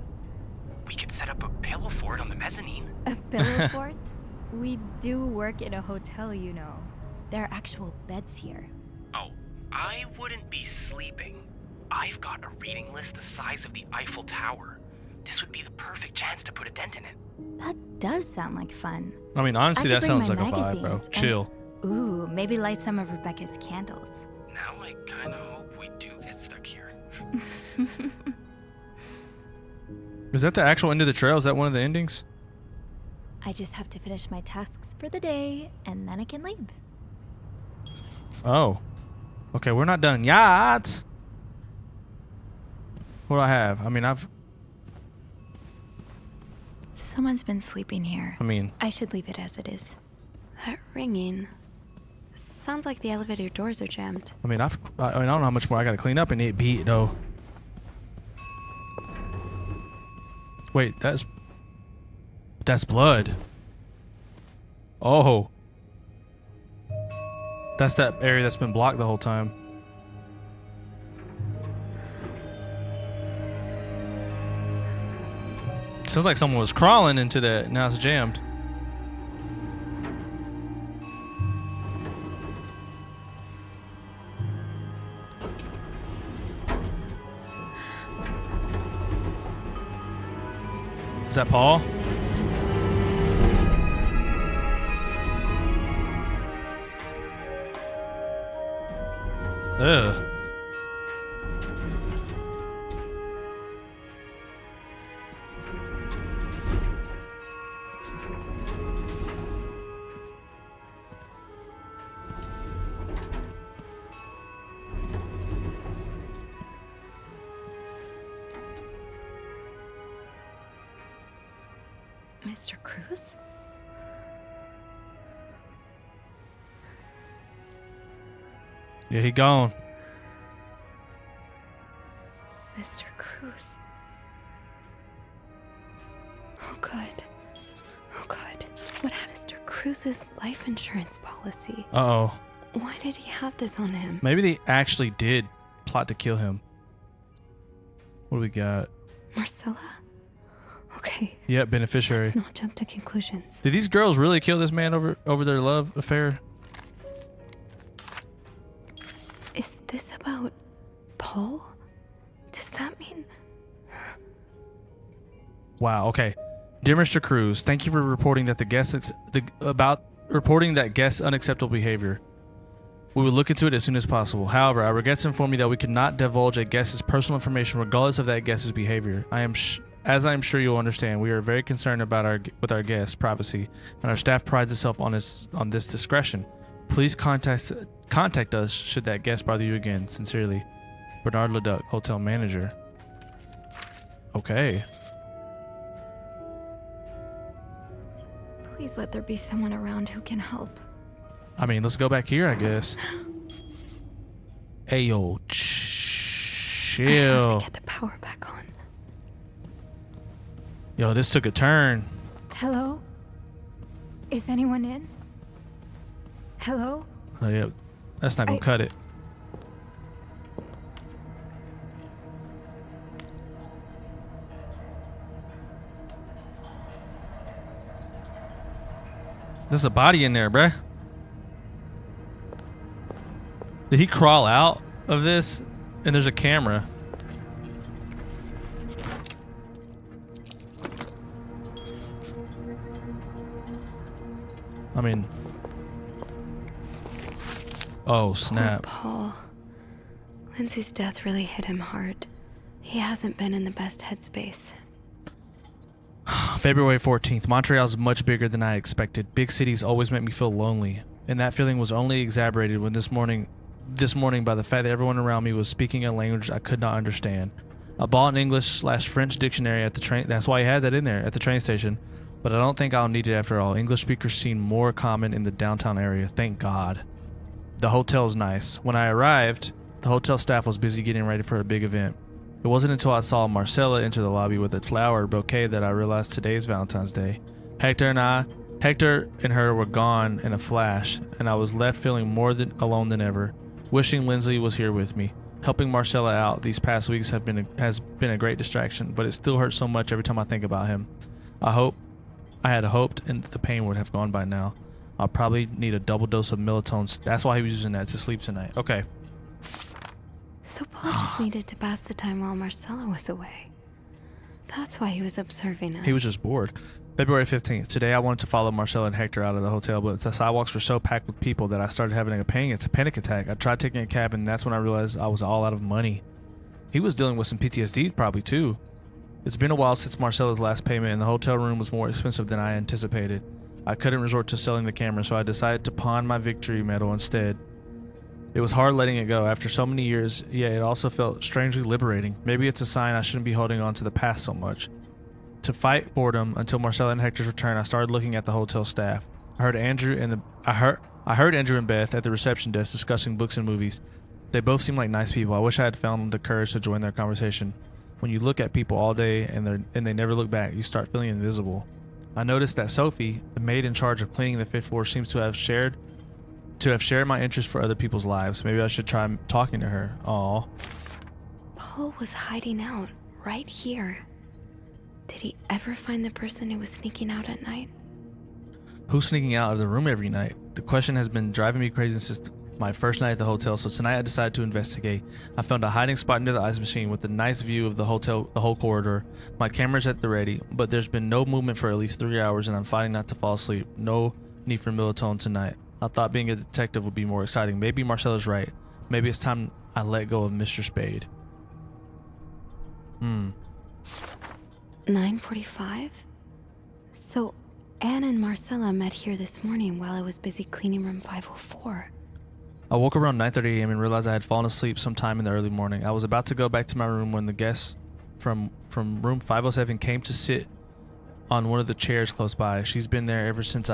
We could set up a pillow fort on the mezzanine. A pillow fort? We do work in a hotel, you know. There are actual beds here. Oh, I wouldn't be sleeping. I've got a reading list the size of the Eiffel Tower. This would be the perfect chance to put a dent in it. That does sound like fun. I mean, honestly, I that could bring sounds my like a vibe, bro. magazines and- Chill. Ooh, maybe light some of Rebecca's candles. Now I kinda hope we do get stuck here. Is that the actual end of the trail? Is that one of the endings? I just have to finish my tasks for the day, and then I can leave. Oh. Okay, we're not done yet. What do I have? I mean, Someone's been sleeping here. I I should leave it as it is. That ringing. Sounds like the elevator doors are jammed. I don't know how much more I gotta clean up and it beat though. Wait, that's blood. Oh. That's that area that's been blocked the whole time. Sounds like someone was crawling into that. Now it's jammed. Is that Paul? Ugh. Mr. Cruz? Yeah, he gone. Mr. Cruz. Oh, good. Oh, good. What happened? Mr. Cruz's life insurance policy. Uh-oh. Why did he have this on him? Maybe they actually did plot to kill him. What do we got? Marcella? Okay. Yep, beneficiary. Let's not jump to conclusions. Did these girls really kill this man over their love affair? Is this about Paul? Does that mean... Wow. Okay. Dear Mr. Cruz, thank you for reporting that reporting that guest's unacceptable behavior. We will look into it as soon as possible. However, I regret to inform you that we could not divulge a guest's personal information regardless of that guest's behavior. As I am sure you'll understand, we are very concerned about our guest's privacy, and our staff prides itself on this discretion. Please contact us should that guest bother you again. Sincerely, Bernard Leduc, hotel manager. Okay. Please let there be someone around who can help. I mean, let's go back here, I guess. Hey, yo, I have chill. to get the power back on. Yo, this took a turn. Hello? Is anyone in? Hello? Oh, yeah, that's not gonna cut it. There's a body in there, bruh. Did he crawl out of this? And there's a camera. I mean... Oh, snap. Poor Paul. Lindsay's death really hit him hard. He hasn't been in the best headspace. February 14th. Montreal is much bigger than I expected. Big cities always make me feel lonely, and that feeling was only exacerbated when this morning by the fact that everyone around me was speaking a language I could not understand. I bought an English/French dictionary at the train. That's why I had that in there at the train station, but I don't think I'll need it after all. English speakers seem more common in the downtown area. Thank God. The hotel is nice. When I arrived, the hotel staff was busy getting ready for a big event. It wasn't until I saw Marcella enter the lobby with a flower bouquet that I realized today's Valentine's Day. Hector and her were gone in a flash, and I was left feeling more alone than ever, wishing Lindsley was here with me. Helping Marcella out these past weeks has been a great distraction, but it still hurts so much every time I think about him. I had hoped and the pain would have gone by now. I'll probably need a double dose of melatonin. That's why he was using that to sleep tonight. Okay. So Paul just needed to pass the time while Marcella was away. That's why he was observing us. He was just bored. February 15th. Today I wanted to follow Marcella and Hector out of the hotel, but the sidewalks were so packed with people that I started having a panic attack. I tried taking a cab, and that's when I realized I was all out of money. He was dealing with some PTSD probably too. It's been a while since Marcella's last payment, and the hotel room was more expensive than I anticipated. I couldn't resort to selling the camera, so I decided to pawn my victory medal instead. It was hard letting it go after so many years, yet it also felt strangely liberating. Maybe it's a sign I shouldn't be holding on to the past so much. To fight boredom until Marcella and Hector's return, I started looking at the hotel staff. I heard Andrew and Beth at the reception desk discussing books and movies. They both seemed like nice people. I wish I had found the courage to join their conversation. When you look at people all day and they never look back, you start feeling invisible. I noticed that Sophie, the maid in charge of cleaning the 5th floor, seems to have shared my interest for other people's lives. Maybe I should try talking to her. Aww. Paul was hiding out right here. Did he ever find the person who was sneaking out at night? Who's sneaking out of the room every night? The question has been driving me crazy since my first night at the hotel, so tonight I decided to investigate. I found a hiding spot near the ice machine with a nice view of the hotel, the whole corridor. My camera's at the ready, but there's been no movement for at least 3 hours, and I'm fighting not to fall asleep. No need for melatonin tonight. I thought being a detective would be more exciting. Maybe Marcella's right. Maybe it's time I let go of Mr. Spade. 9:45? So Anne and Marcella met here this morning while I was busy cleaning room 504. I woke around 9:30 a.m. and realized I had fallen asleep sometime in the early morning. I was about to go back to my room when the guest from room 507 came to sit on one of the chairs close by. She's been there ever since,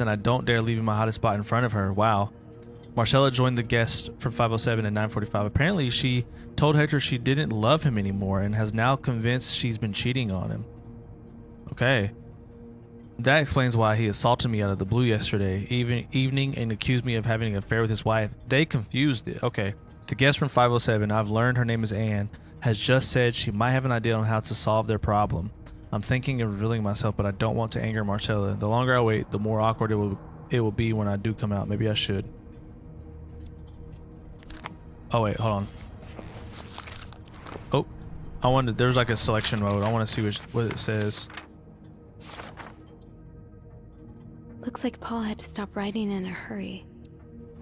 and I don't dare leave my hottest spot in front of her. Wow. Marcella joined the guest from 507 at 9:45. Apparently, she told Hector she didn't love him anymore and has now convinced she's been cheating on him. Okay. That explains why he assaulted me out of the blue yesterday evening and accused me of having an affair with his wife. They confused it. Okay. The guest from 507, I've learned her name is Anne, has just said she might have an idea on how to solve their problem. I'm thinking of revealing myself, but I don't want to anger Marcella. The longer I wait, the more awkward it will be when I do come out. Maybe I should. Oh wait, hold on. Oh, there's like a selection mode. I want to see what it says. Looks like Paul had to stop writing in a hurry.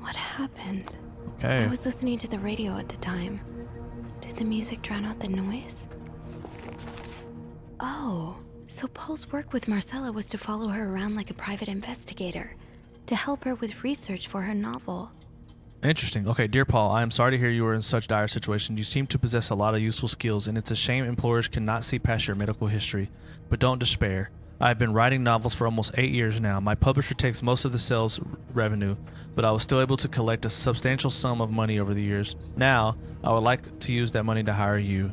What happened? Okay. I was listening to the radio at the time. Did the music drown out the noise? Oh, so Paul's work with Marcella was to follow her around like a private investigator, to help her with research for her novel. Interesting. Okay, dear Paul, I am sorry to hear you were in such dire situation. You seem to possess a lot of useful skills, and it's a shame employers cannot see past your medical history. But don't despair. I have been writing novels for almost 8 years now. My publisher takes most of the sales revenue, but I was still able to collect a substantial sum of money over the years. Now, I would like to use that money to hire you.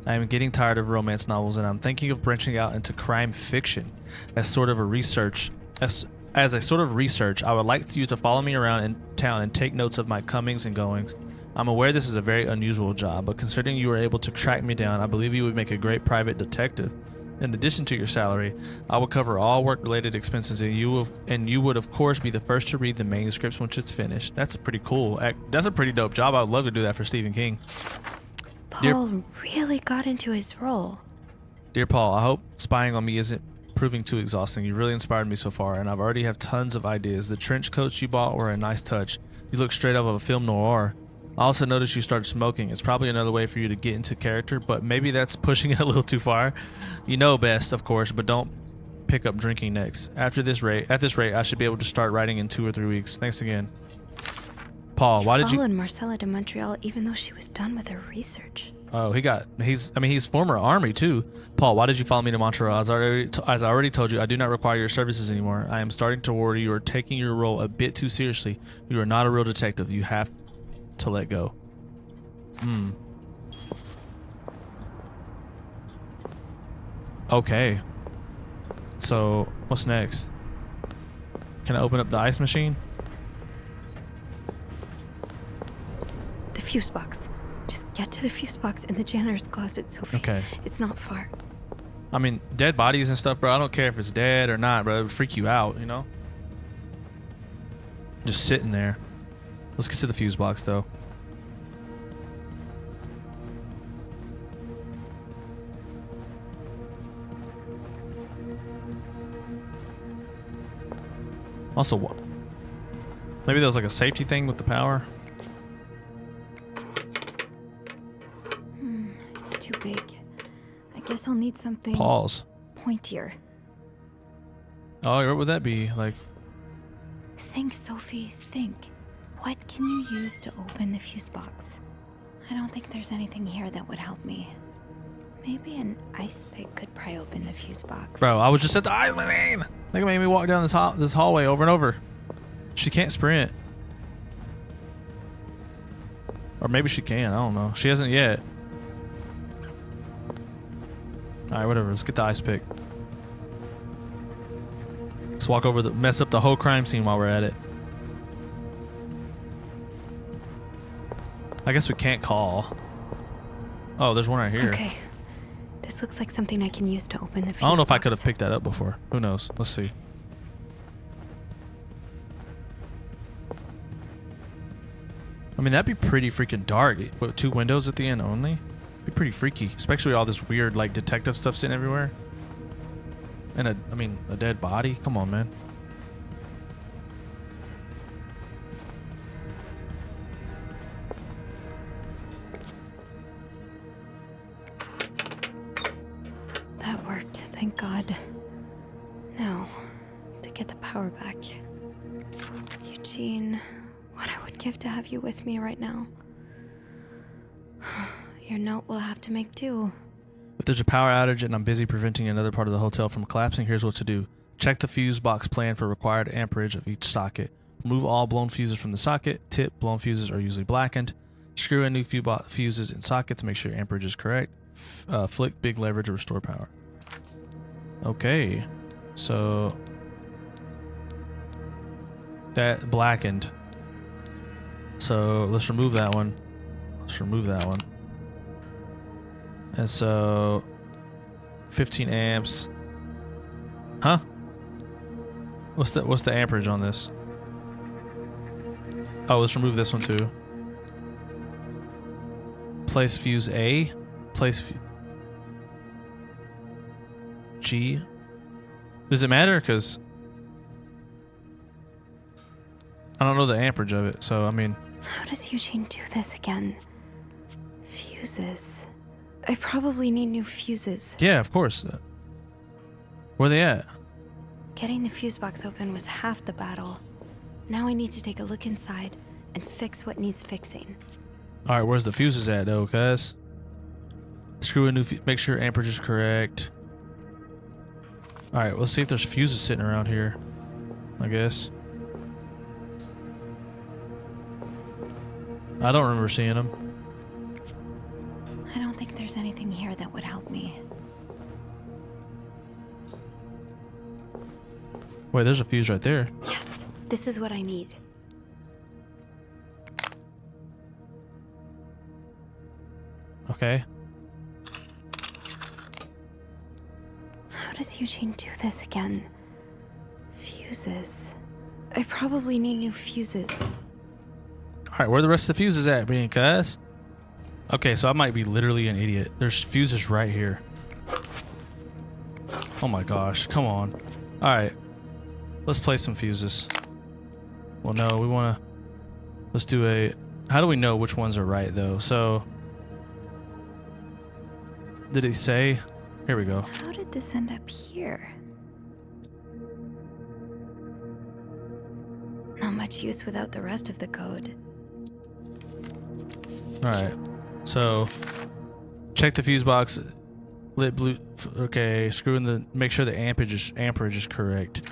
I am getting tired of romance novels, and I'm thinking of branching out into crime fiction as a sort of research. I would like you to follow me around in town and take notes of my comings and goings. I'm aware this is a very unusual job, but considering you were able to track me down, I believe you would make a great private detective. In addition to your salary, I will cover all work-related expenses, and you would of course be the first to read the manuscripts once it's finished. That's pretty cool. That's a pretty dope job. I would love to do that for Stephen King. Paul really got into his role. Dear Paul, I hope spying on me isn't proving too exhausting. You really inspired me so far, and I've already have tons of ideas. The trench coats you bought were a nice touch. You look straight out of a film noir. I also noticed you started smoking. It's probably another way for you to get into character, but maybe that's pushing it a little too far. You know best, of course, but don't pick up drinking next. At this rate, I should be able to start writing in 2 or 3 weeks. Thanks again. Paul, why did you... followed Marcella to Montreal even though she was done with her research. Oh, he's former army too. Paul, why did you follow me to Montreal? As I already told you, I do not require your services anymore. I am starting to worry you are taking your role a bit too seriously. You are not a real detective. You have to let go. Okay. So, what's next? Can I open up the ice machine? The fuse box. Just get to the fuse box in the janitor's closet, Sophie. Okay. It's not far. I mean, dead bodies and stuff, bro. I don't care if it's dead or not, bro. It would freak you out, you know? Just sitting there. Let's get to the fuse box, though. Also, what? Maybe there was like a safety thing with the power. It's too big. I guess I'll need something Pause. pointier. Oh, what would that be? Like, Think, Sophie, think. What can you use to open the fuse box? I don't think there's anything here that would help me. Maybe an ice pick could pry open the fuse box. bro, I was just at the ice machine. They made me walk down this hallway over and over. She can't sprint. Or maybe she can. I don't know. She hasn't yet. Alright, whatever. Let's get the ice pick. Let's walk over mess up the whole crime scene while we're at it. I guess we can't call. Oh, there's one right here. Okay. This looks like something I can use to open the fuse I don't know if I box. could have picked that up before. Who knows? Let's see. I mean, that'd be pretty freaking dark. What, 2 windows at the end only? Be pretty freaky, especially with all this weird like detective stuff sitting everywhere. And a dead body. Come on, man. That worked, thank God. Now, to get the power back. Eugene, what I would give to have you with me right now. Your note will have to make do. If there's a power outage and I'm busy preventing another part of the hotel from collapsing, here's what to do. Check the fuse box plan for required amperage of each socket. Remove all blown fuses from the socket. Tip, blown fuses are usually blackened. Screw in new fuses in sockets. Make sure your amperage is correct. Flick big lever to restore power. Okay. So that blackened. So let's remove that one. Let's remove that one. And so 15 amps. Huh? What's the amperage on this? Oh, let's remove this one too. Place fuse A. Place G. Does it matter? Because I don't know the amperage of it. So, I mean. How does Eugene do this again? Fuses. I probably need new fuses. Yeah, of course. Where are they at? Getting the fuse box open was half the battle. Now I need to take a look inside and fix what needs fixing. All right, where's the fuses at though, cuz? Screw a new make sure amperage is correct. All right, let's see if there's fuses sitting around here. I guess. I don't remember seeing them. I don't think there's anything here that would help me. Wait, there's a fuse right there. Yes, this is what I need. Okay. How does Eugene do this again? Fuses. I probably need new fuses. All right, where are the rest of the fuses at, being cuz? Okay, so I might be literally an idiot. There's fuses right here. Oh my gosh, come on. All right, let's play some fuses. Well, no, let's do a How do we know which ones are right though? So did it say? Here we go. How did this end up here? Not much use without the rest of the code. All right. So check the fuse box. Lit blue. Okay. Screw in the. Make sure the amperage is correct.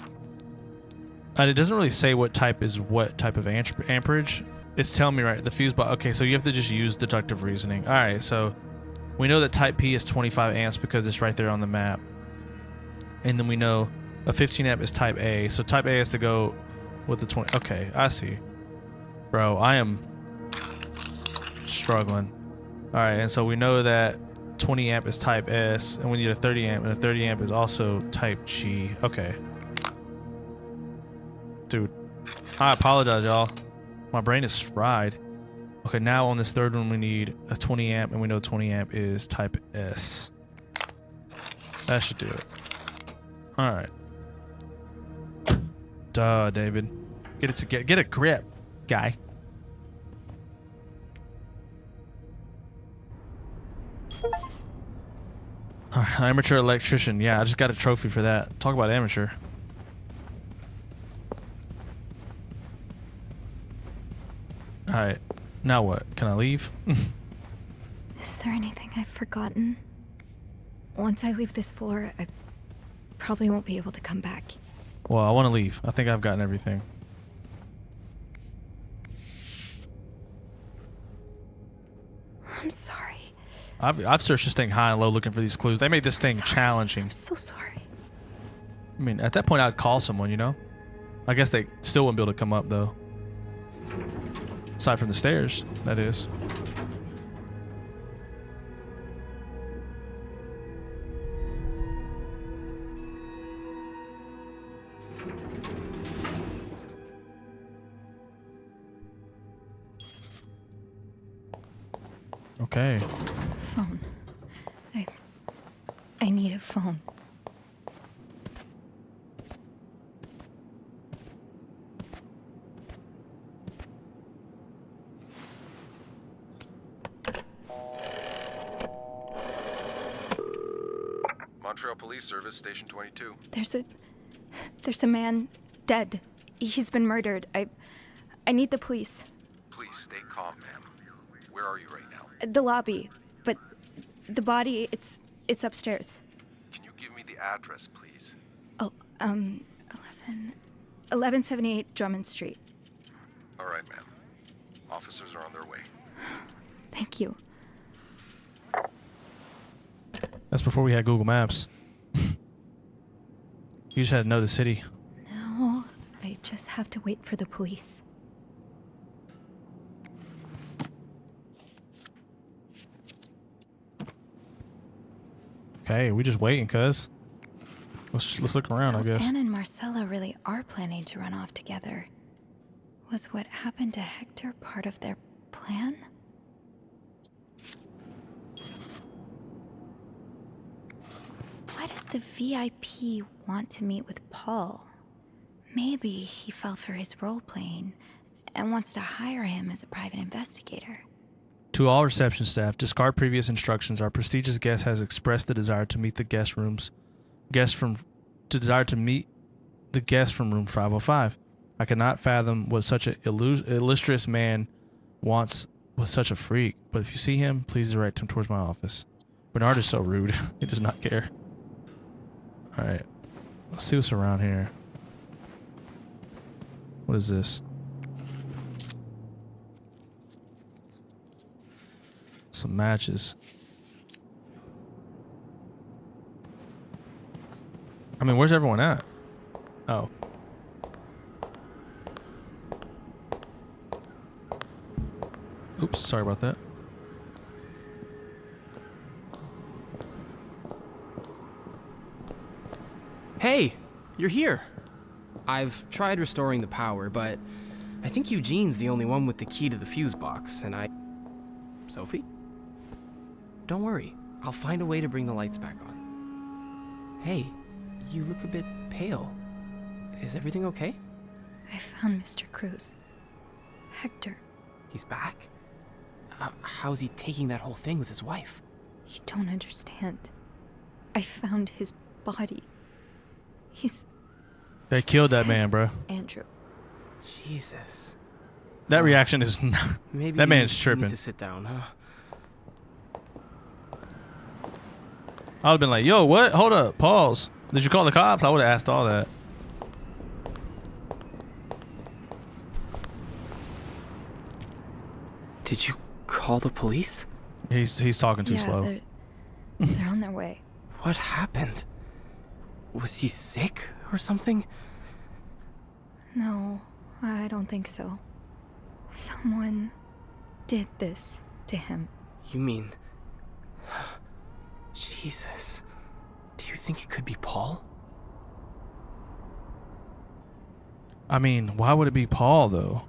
And it doesn't really say what type is what type of amperage. It's telling me right. The fuse box. Okay. So you have to just use deductive reasoning. All right. So we know that type P is 25 amps because it's right there on the map. And then we know a 15 amp is type A. So type A has to go with the 20. Okay, I see. Bro, I am struggling. All right, and so we know that 20 amp is type S, and we need a 30 amp, and a 30 amp is also type G. Okay. Dude, I apologize, y'all. My brain is fried. Okay, now on this third one, we need a 20 amp, and we know 20 amp is type S. That should do it. All right. Duh, David. Get a grip, guy. All right, amateur electrician. Yeah, I just got a trophy for that. Talk about amateur. All right. Now what? Can I leave? Is there anything I've forgotten? Once I leave this floor, I probably won't be able to come back. Well, I want to leave. I think I've gotten everything. I'm sorry. I've searched this thing high and low looking for these clues. They made this thing challenging. I'm so sorry. I mean, at that point, I'd call someone, you know? I guess they still wouldn't be able to come up, though. Aside from the stairs, that is. Okay. Phone. I need a phone. Montreal Police Service, Station 22. There's a man dead. He's been murdered. I need the police. Please stay calm, ma'am. Where are you right now? The lobby, but the body, it's upstairs. Can you give me the address, please? Oh, 1178 Drummond Street. All right, ma'am. Officers are on their way. Thank you. That's before we had Google Maps. You just had to know the city. Now, I just have to wait for the police. Okay, we just waiting, cuz. Let's look around, So I guess. Anne and Marcella really are planning to run off together. Was what happened to Hector part of their plan? Why does the VIP want to meet with Paul? Maybe he fell for his role playing and wants to hire him as a private investigator. To all reception staff, discard previous instructions. Our prestigious guest has expressed the desire to meet the guest rooms. To meet the guest from room 505. I cannot fathom what such an illustrious man wants with such a freak. But if you see him, please direct him towards my office. Bernard is so rude. He does not care. All right, let's see what's around here. What is this? Some matches. I mean, where's everyone at? Oh. Oops, sorry about that. Hey, you're here. I've tried restoring the power, but I think Eugene's the only one with the key to the fuse box, and Sophie? Don't worry. I'll find a way to bring the lights back on. Hey, you look a bit pale. Is everything okay? I found Mr. Cruz. Hector. He's back? How's he taking that whole thing with his wife? You don't understand. I found his body. They killed that man, bro. Andrew. Jesus. That reaction is not, Maybe that man's you tripping. need to sit down, huh? I would have been like, yo, what? Hold up, pause. Did you call the cops? I would have asked all that. Did you call the police? He's talking too Yeah, slow. they're on their way. What happened? Was he sick or something? No, I don't think so. Someone did this to him. You mean... Jesus. Do you think it could be Paul? I mean, why would it be Paul though?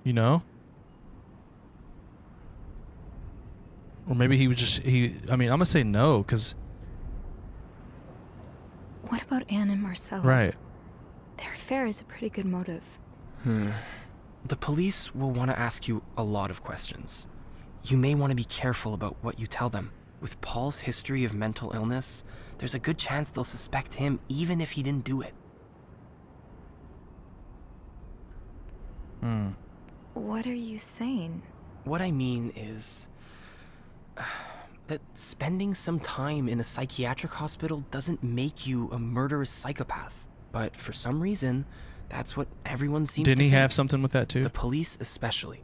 You know? Or maybe he was just I mean, I'm gonna say no, because What about Anne and Marcella? right. Their affair is a pretty good motive. The police will want to ask you a lot of questions. You may want to be careful about what you tell them. With Paul's history of mental illness, there's a good chance they'll suspect him even if he didn't do it. What are you saying? What I mean is that spending some time in a psychiatric hospital doesn't make you a murderous psychopath. But for some reason, that's what everyone seems to Didn't he think. have something with that too? The police especially.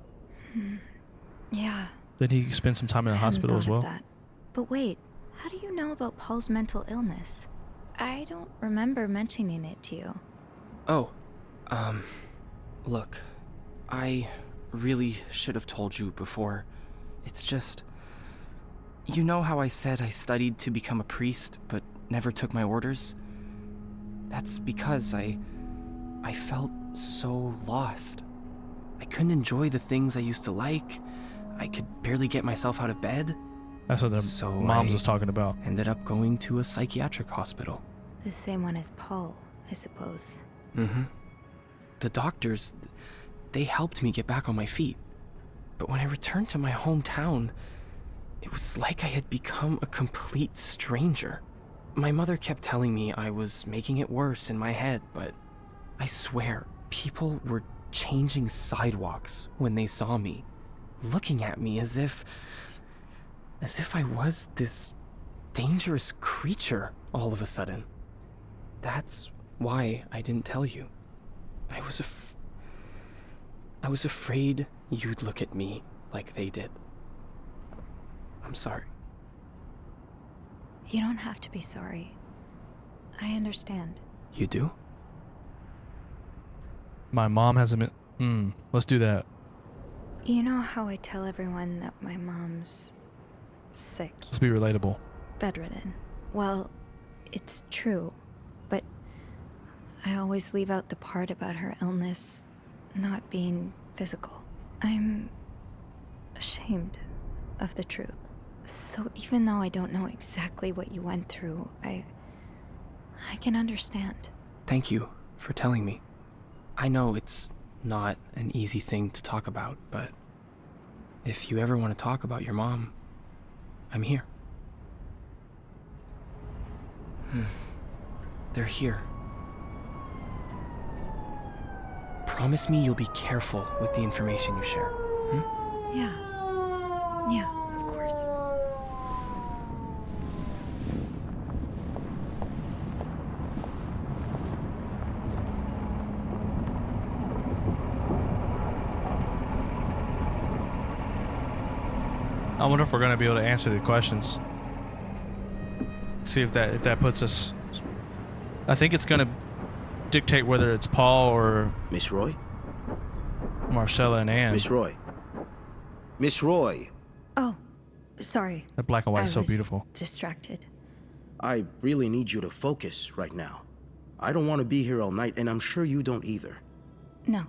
Yeah. Did he spend some time in a I hadn't hospital as thought of well? that. But wait, how do you know about Paul's mental illness? I don't remember mentioning it to you. Oh, look, I really should have told you before. It's just, you know how I said I studied to become a priest, but never took my orders? That's because I felt so lost. I couldn't enjoy the things I used to like. I could barely get myself out of bed. That's what the So moms I was talking about. Ended up going to a psychiatric hospital. The same one as Paul, I suppose. The doctors, they helped me get back on my feet. But when I returned to my hometown, it was like I had become a complete stranger. My mother kept telling me I was making it worse in my head, but I swear, people were changing sidewalks when they saw me, looking at me as if I was this dangerous creature all of a sudden. That's why I didn't tell you. I was afraid you'd look at me like they did. I'm sorry. You don't have to be sorry. I understand. You do? My mom hasn't been. Let's do that. You know how I tell everyone that my mom's sick, Let's be relatable. bedridden? Well, it's true, but I always leave out the part about her illness not being physical. I'm ashamed of the truth. So even though I don't know exactly what you went through, I can understand. Thank you for telling me. I know it's not an easy thing to talk about, but if you ever want to talk about your mom, I'm here. They're here. Promise me you'll be careful with the information you share. Yeah. Yeah, of course. I wonder if we're gonna be able to answer the questions. See if that puts us. I think it's gonna dictate whether it's Paul or Miss Roy? Marcella and Anne. Miss Roy? Miss Roy, Oh, sorry. That black and white I is so was beautiful. distracted. I really need you to focus right now. I don't want to be here all night, and I'm sure you don't either. No.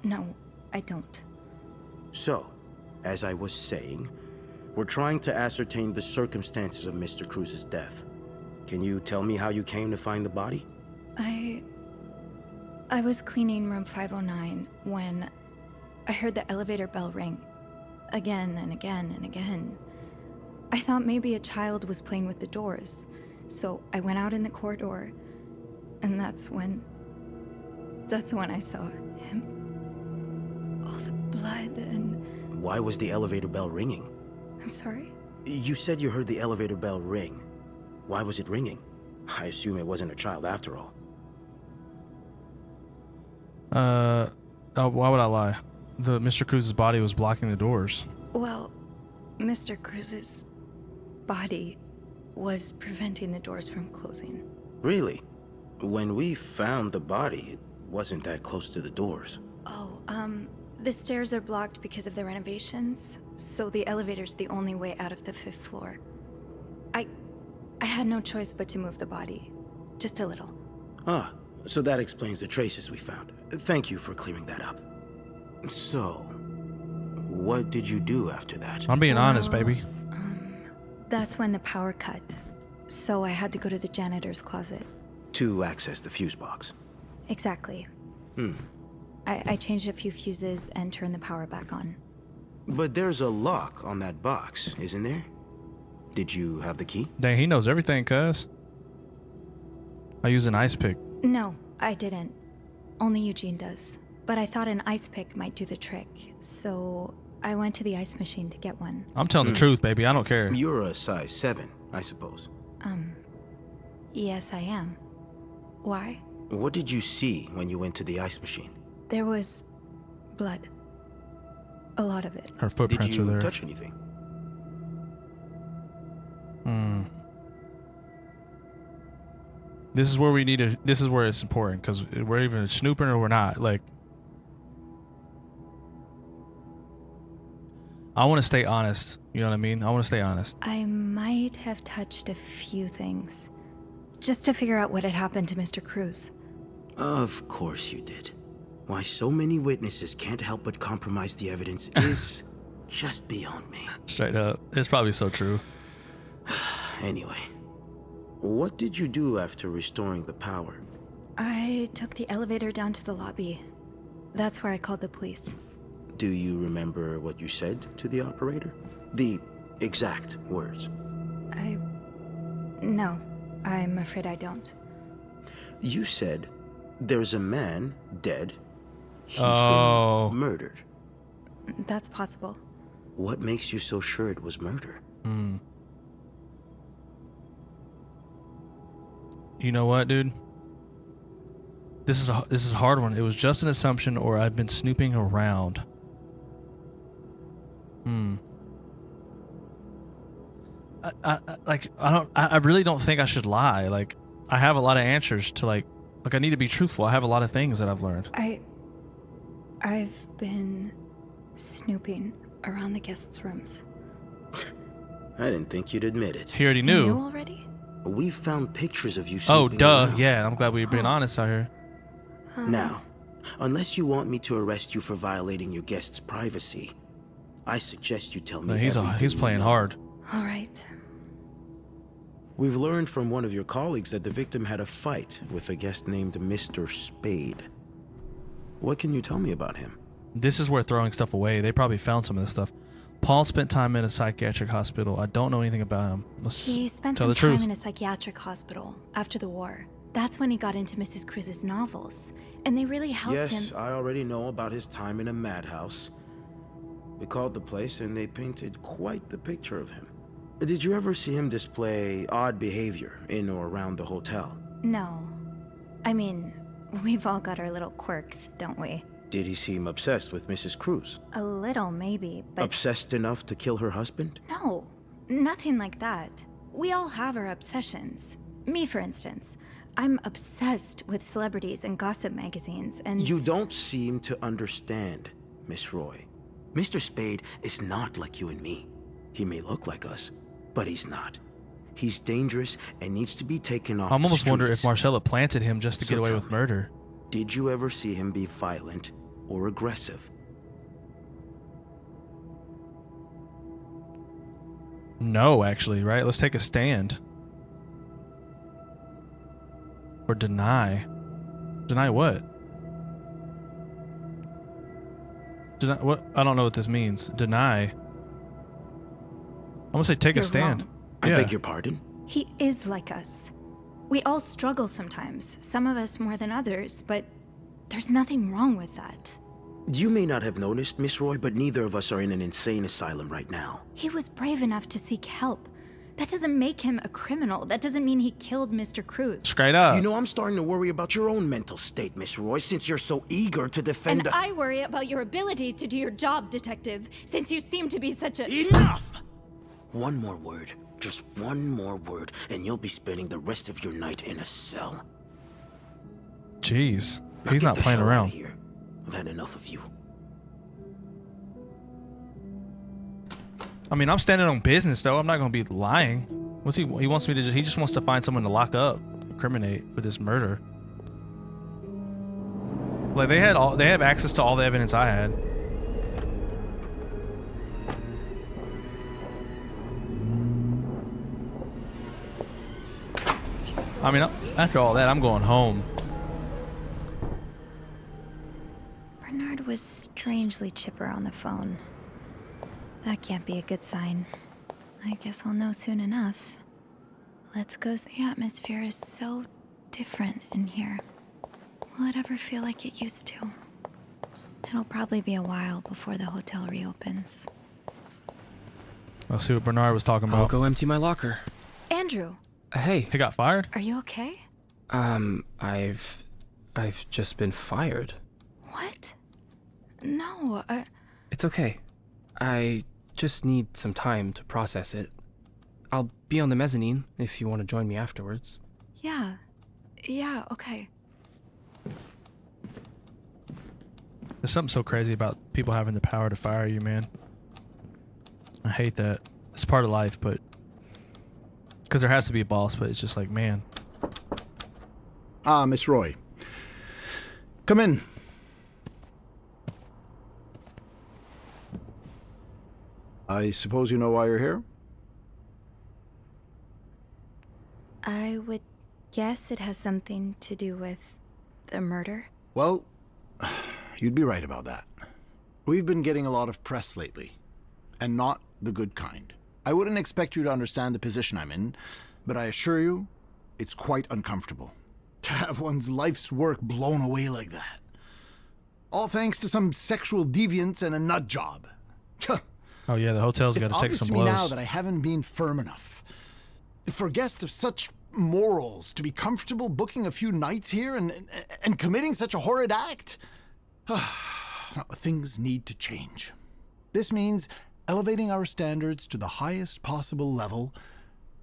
No, I don't. So, as I was saying, we're trying to ascertain the circumstances of Mr. Cruz's death. Can you tell me how you came to find the body? I was cleaning room 509 when I heard the elevator bell ring. Again and again and again. I thought maybe a child was playing with the doors, so I went out in the corridor, and that's when I saw him. All the blood and... Why was the elevator bell ringing? I'm sorry? You said you heard the elevator bell ring. Why was it ringing? I assume it wasn't a child after all. Why would I lie? The Mr. Cruz's body was blocking the doors. Well, Mr. Cruz's body was preventing the doors from closing. Really? When we found the body, it wasn't that close to the doors. Oh, the stairs are blocked because of the renovations, so the elevator's the only way out of the 5th floor. I had no choice but to move the body. Just a little. Ah, so that explains the traces we found. Thank you for clearing that up. So, what did you do after that? I'm being honest, baby. That's when the power cut. So I had to go to the janitor's closet. To access the fuse box. Exactly. I changed a few fuses and turned the power back on. But there's a lock on that box, isn't there? Did you have the key? Dang, he knows everything, cuz. I use an ice pick. No, I didn't. Only Eugene does. But I thought an ice pick might do the trick, so I went to the ice machine to get one. I'm telling the truth, baby. I don't care. You're a size 7, I suppose. Yes, I am. Why? What did you see when you went to the ice machine? There was blood. A lot of it. Her Did footprints are you there. touch anything? This is where we need to. This is where it's important because we're either snooping or we're not. Like, I want to stay honest. You know what I mean? I want to stay honest. I might have touched a few things. Just to figure out what had happened to Mr. Cruz. Of course you did. Why so many witnesses can't help but compromise the evidence is just beyond me. Straight up, it's probably so true. Anyway, what did you do after restoring the power? I took the elevator down to the lobby. That's where I called the police. Do you remember what you said to the operator? The exact words. No, I'm afraid I don't. You said, there's a man dead. He's Oh. been murdered. That's possible. What makes you so sure it was murder? You know what, dude? This is a hard one. It was just an assumption, or I've been snooping around. I really don't think I should lie. Like, I have a lot of answers to like I need to be truthful. I have a lot of things that I've learned. I've been snooping around the guests' rooms. I didn't think you'd admit it. He already You knew. already? We found pictures of you Oh, snooping duh. around. Yeah, I'm glad we were being honest out here. Now, unless you want me to arrest you for violating your guest's privacy, I suggest you tell me No, everything he's you playing know. hard. All right. We've learned from one of your colleagues that the victim had a fight with a guest named Mr. Spade. What can you tell me about him? This is where throwing stuff away. They probably found some of this stuff. Paul spent time in a psychiatric hospital. I don't know anything about him. Let's He spent tell some the truth. time in a psychiatric hospital after the war. That's when he got into Mrs. Cruz's novels, and they really helped Yes, him. I already know about his time in a madhouse. We called the place and they painted quite the picture of him. Did you ever see him display odd behavior in or around the hotel? No. I mean, we've all got our little quirks, don't we? Did he seem obsessed with Mrs. Cruz? A little, maybe, but Obsessed enough to kill her husband? no, nothing like that. We all have our obsessions. Me, for instance. I'm obsessed with celebrities and gossip magazines, and You don't seem to understand, Miss Roy. Mr. Spade is not like you and me. He may look like us, but he's not. He's dangerous and needs to be taken off I'm the almost wondering if streets. Marcella planted him just to So get away tell with me. murder. Did you ever see him be violent or aggressive? No, actually, right? Let's take a stand. Or deny. Deny what? What? I don't know what this means. Deny. I'm gonna say take a You're stand. wrong. I Yeah. beg your pardon? He is like us. We all struggle sometimes, some of us more than others, but there's nothing wrong with that. You may not have noticed, Miss Roy, but neither of us are in an insane asylum right now. He was brave enough to seek help. That doesn't make him a criminal. That doesn't mean he killed Mr. Cruz. Straight up. You know, I'm starting to worry about your own mental state, Miss Roy, since you're so eager to defend And I worry about your ability to do your job, Detective, since you seem to be such a... Enough! One more word. Just one more word, and you'll be spending the rest of your night in a cell. Jeez. Now He's get not the playing hell outta around. Here. I've had enough of you. I mean, I'm standing on business though. I'm not gonna be lying. What's he? He wants me to. He just wants to find someone to lock up, incriminate for this murder. Like they have access to all the evidence I had. I mean, after all that, I'm going home. Bernard was strangely chipper on the phone. That can't be a good sign. I guess I'll know soon enough. Let's go. The atmosphere is so different in here. Will it ever feel like it used to? It'll probably be a while before the hotel reopens. I'll see what Bernard was talking I'll about. go empty my locker. Andrew, Hey, He got fired? are you okay? I've just been fired. What? No, It's okay. I just need some time to process it. I'll be on the mezzanine if you want to join me afterwards. yeah. Yeah, okay. There's something so crazy about people having the power to fire you, man. I hate that. It's part of life, but because there has to be a boss, but it's just like, man. Ah, Miss Roy. Come in. I suppose you know why you're here? I would guess it has something to do with the murder. Well, you'd be right about that. We've been getting a lot of press lately, and not the good kind. I wouldn't expect you to understand the position I'm in, but I assure you, it's quite uncomfortable. To have one's life's work blown away like that. All thanks to some sexual deviance and a nut job. Oh yeah, the hotel's It's got to take obvious some to me now blows. that I haven't been firm enough. For guests of such morals to be comfortable booking a few nights here and committing such a horrid act. Now, things need to change. This means elevating our standards to the highest possible level,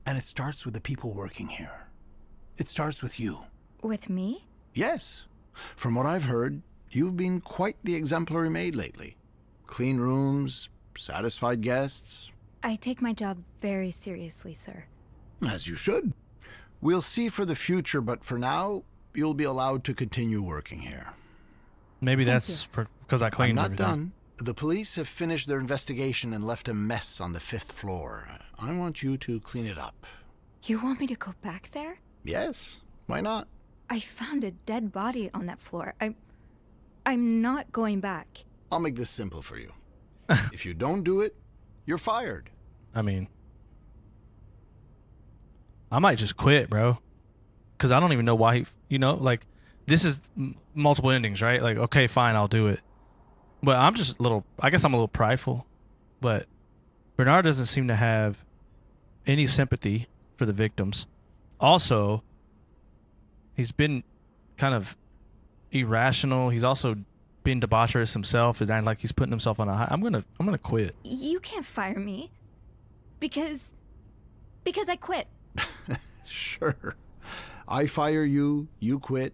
and it starts with the people working here. It starts with you. With me? Yes. From what I've heard, you've been quite the exemplary maid lately. Clean rooms, satisfied guests. I take my job very seriously, sir. As you should. We'll see for the future, but for now, you'll be allowed to continue working here. Maybe Thank that's because I I'm cleaned not everything. done. The police have finished their investigation and left a mess on the 5th floor. I want you to clean it up. You want me to go back there? Yes, why not? I found a dead body on that floor. I'm not going back. I'll make this simple for you. If you don't do it, you're fired. I mean, I might just quit, bro. Because I don't even know why he, like, this is multiple endings, right? Like, okay, fine, I'll do it. But I'm just I guess I'm a little prideful. But Bernard doesn't seem to have any sympathy for the victims. Also, he's been kind of irrational. He's also been debaucherous himself, and like he's putting himself on a high. I'm gonna quit. You can't fire me. Because I quit. Sure. I fire you, you quit.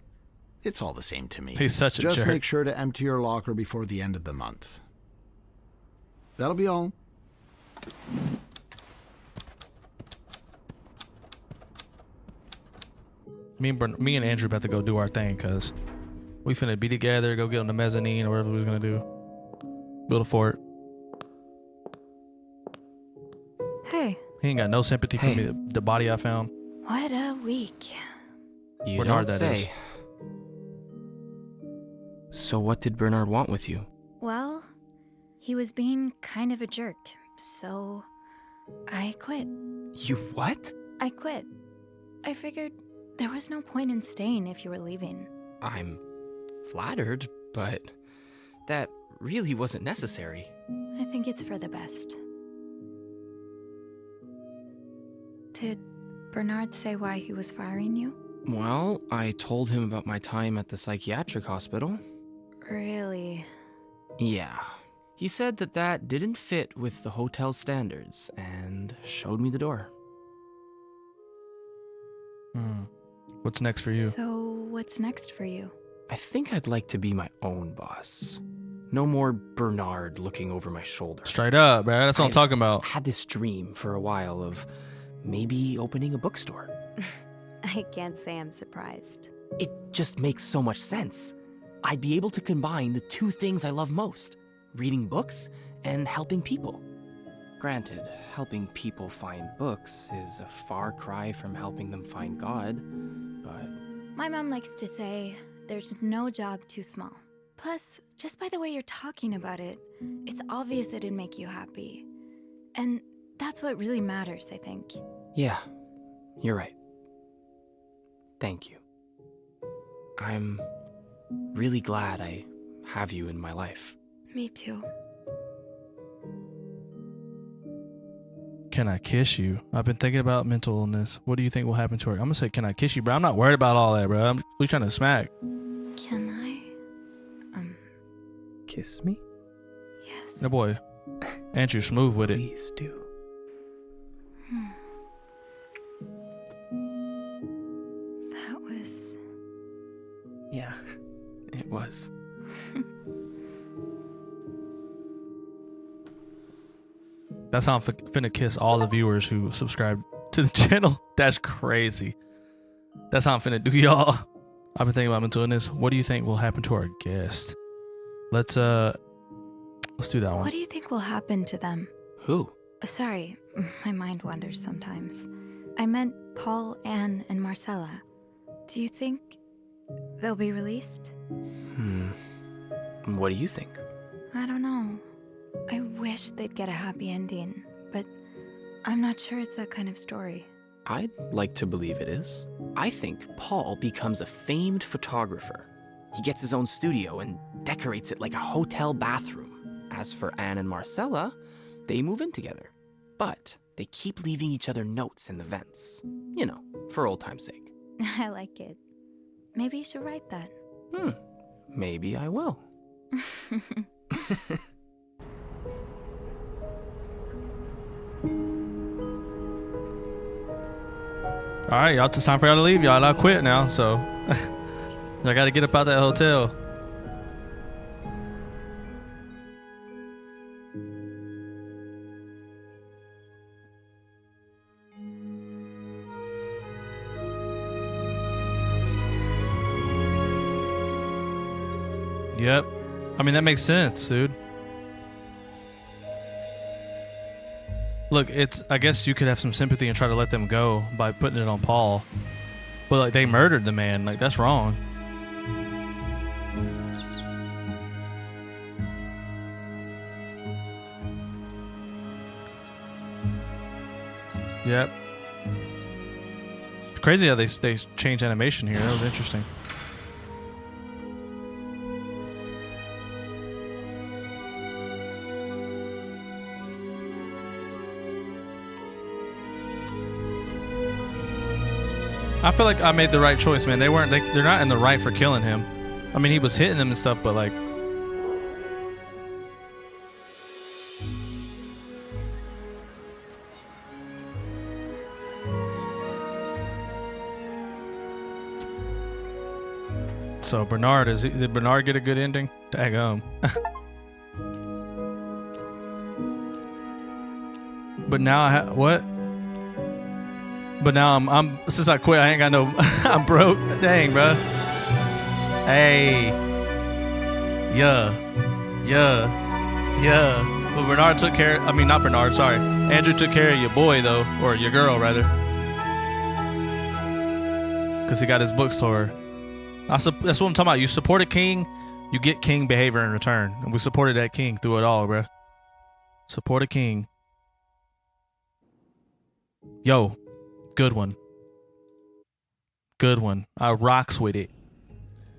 It's all the same to me. He's such a Just jerk. make sure to empty your locker before the end of the month. That'll be all. Me and Andrew about to go do our thing, cause we finna be together, go get on the mezzanine or whatever we was gonna do. Build a fort. Hey, He ain't got no sympathy for Hey. me. The body I found. what a week. You Bernard, don't that say. So what did Bernard want with you? Well, He was being kind of a jerk, so I quit. You what? I quit. I figured there was no point in staying if you were leaving. I'm flattered, but that really wasn't necessary. I think it's for the best. Did Bernard say why he was firing you? Well, I told him about my time at the psychiatric hospital. Really? Yeah. He said that didn't fit with the hotel standards and showed me the door. What's next for you? So, what's next for you? I think I'd like to be my own boss. No more Bernard looking over my shoulder. Straight up, bro. That's what I'm talking about. I had this dream for a while of maybe opening a bookstore. I can't say I'm surprised. It just makes so much sense. I'd be able to combine the two things I love most, reading books and helping people. Granted, helping people find books is a far cry from helping them find God, but... My mom likes to say, there's no job too small. Plus, just by the way you're talking about it, it's obvious it'd make you happy. And that's what really matters, I think. Yeah, you're right. Thank you. I'm really glad I have you in my life. Me too. Can I kiss you? I've been thinking about mental illness. What do you think will happen to her? I'm gonna say, can I kiss you, bro? I'm not worried about all that, bro. We trying to smack. Can I? Kiss me? Yes. No boy. Andrew smooth with it. Please do. That was... Yeah, it was. That's how I'm finna kiss all the viewers who subscribe to the channel. That's crazy. That's how I'm finna do, y'all. I've been thinking about mental illness. What do you think will happen to our guest? Let's do that one. What do you think will happen to them? Who? Sorry, my mind wanders sometimes. I meant Paul, Anne, and Marcella. Do you think they'll be released? What do you think? I don't know. I wish they'd get a happy ending, but I'm not sure it's that kind of story. I'd like to believe it is. I think Paul becomes a famed photographer. He gets his own studio and decorates it like a hotel bathroom. As for Anne and Marcella, they move in together. But they keep leaving each other notes in the vents. You know, for old time's sake. I like it. Maybe you should write that. Maybe I will. All right, y'all. It's time for y'all to leave, y'all. I quit now, so I got to get up out that hotel. Yep. I mean, that makes sense, dude. Look, I guess you could have some sympathy and try to let them go by putting it on Paul. But, like, they murdered the man. Like, that's wrong. Yep. It's crazy how they changed animation here. That was interesting. I feel like I made the right choice, man. They're not in the right for killing him. I mean, he was hitting them and stuff, but like... So Bernard, did Bernard get a good ending? Daggum. But now what? But now I'm since I quit, I ain't got no. I'm broke. Dang, bro. Hey. Yeah. But Bernard took care. I mean, not Bernard. Sorry, Andrew took care of your boy though, or your girl rather, because he got his bookstore. That's what I'm talking about. You support a king, you get king behavior in return, and we supported that king through it all, bro. Support a king. Yo, good one. Good one. I rocks with it.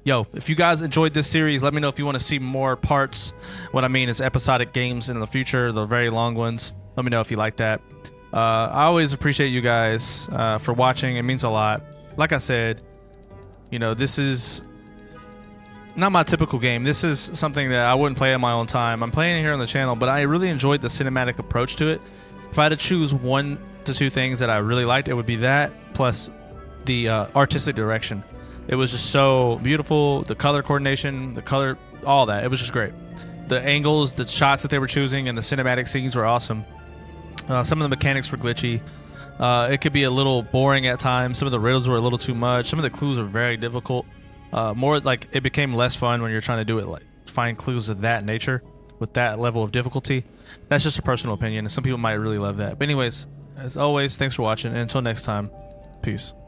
Yo, if you guys enjoyed this series, let me know if you want to see more parts. What I mean is episodic games in the future, the very long ones. Let me know if you like that. I always appreciate you guys for watching. It means a lot. Like I said, you know, this is not my typical game. This is something that I wouldn't play in my own time. I'm playing it here on the channel, but I really enjoyed the cinematic approach to it. If I had to choose 1 to 2 things that I really liked, it would be that plus the artistic direction. It was just so beautiful. The color coordination, the color, all that. It was just great. The angles, the shots that they were choosing, and the cinematic scenes were awesome. Some of the mechanics were glitchy. It could be a little boring at times. Some of the riddles were a little too much. Some of the clues were very difficult. More like it became less fun when you're trying to do it, like find clues of that nature with that level of difficulty. That's just a personal opinion, and some people might really love that. But anyways, as always, thanks for watching, and until next time, peace.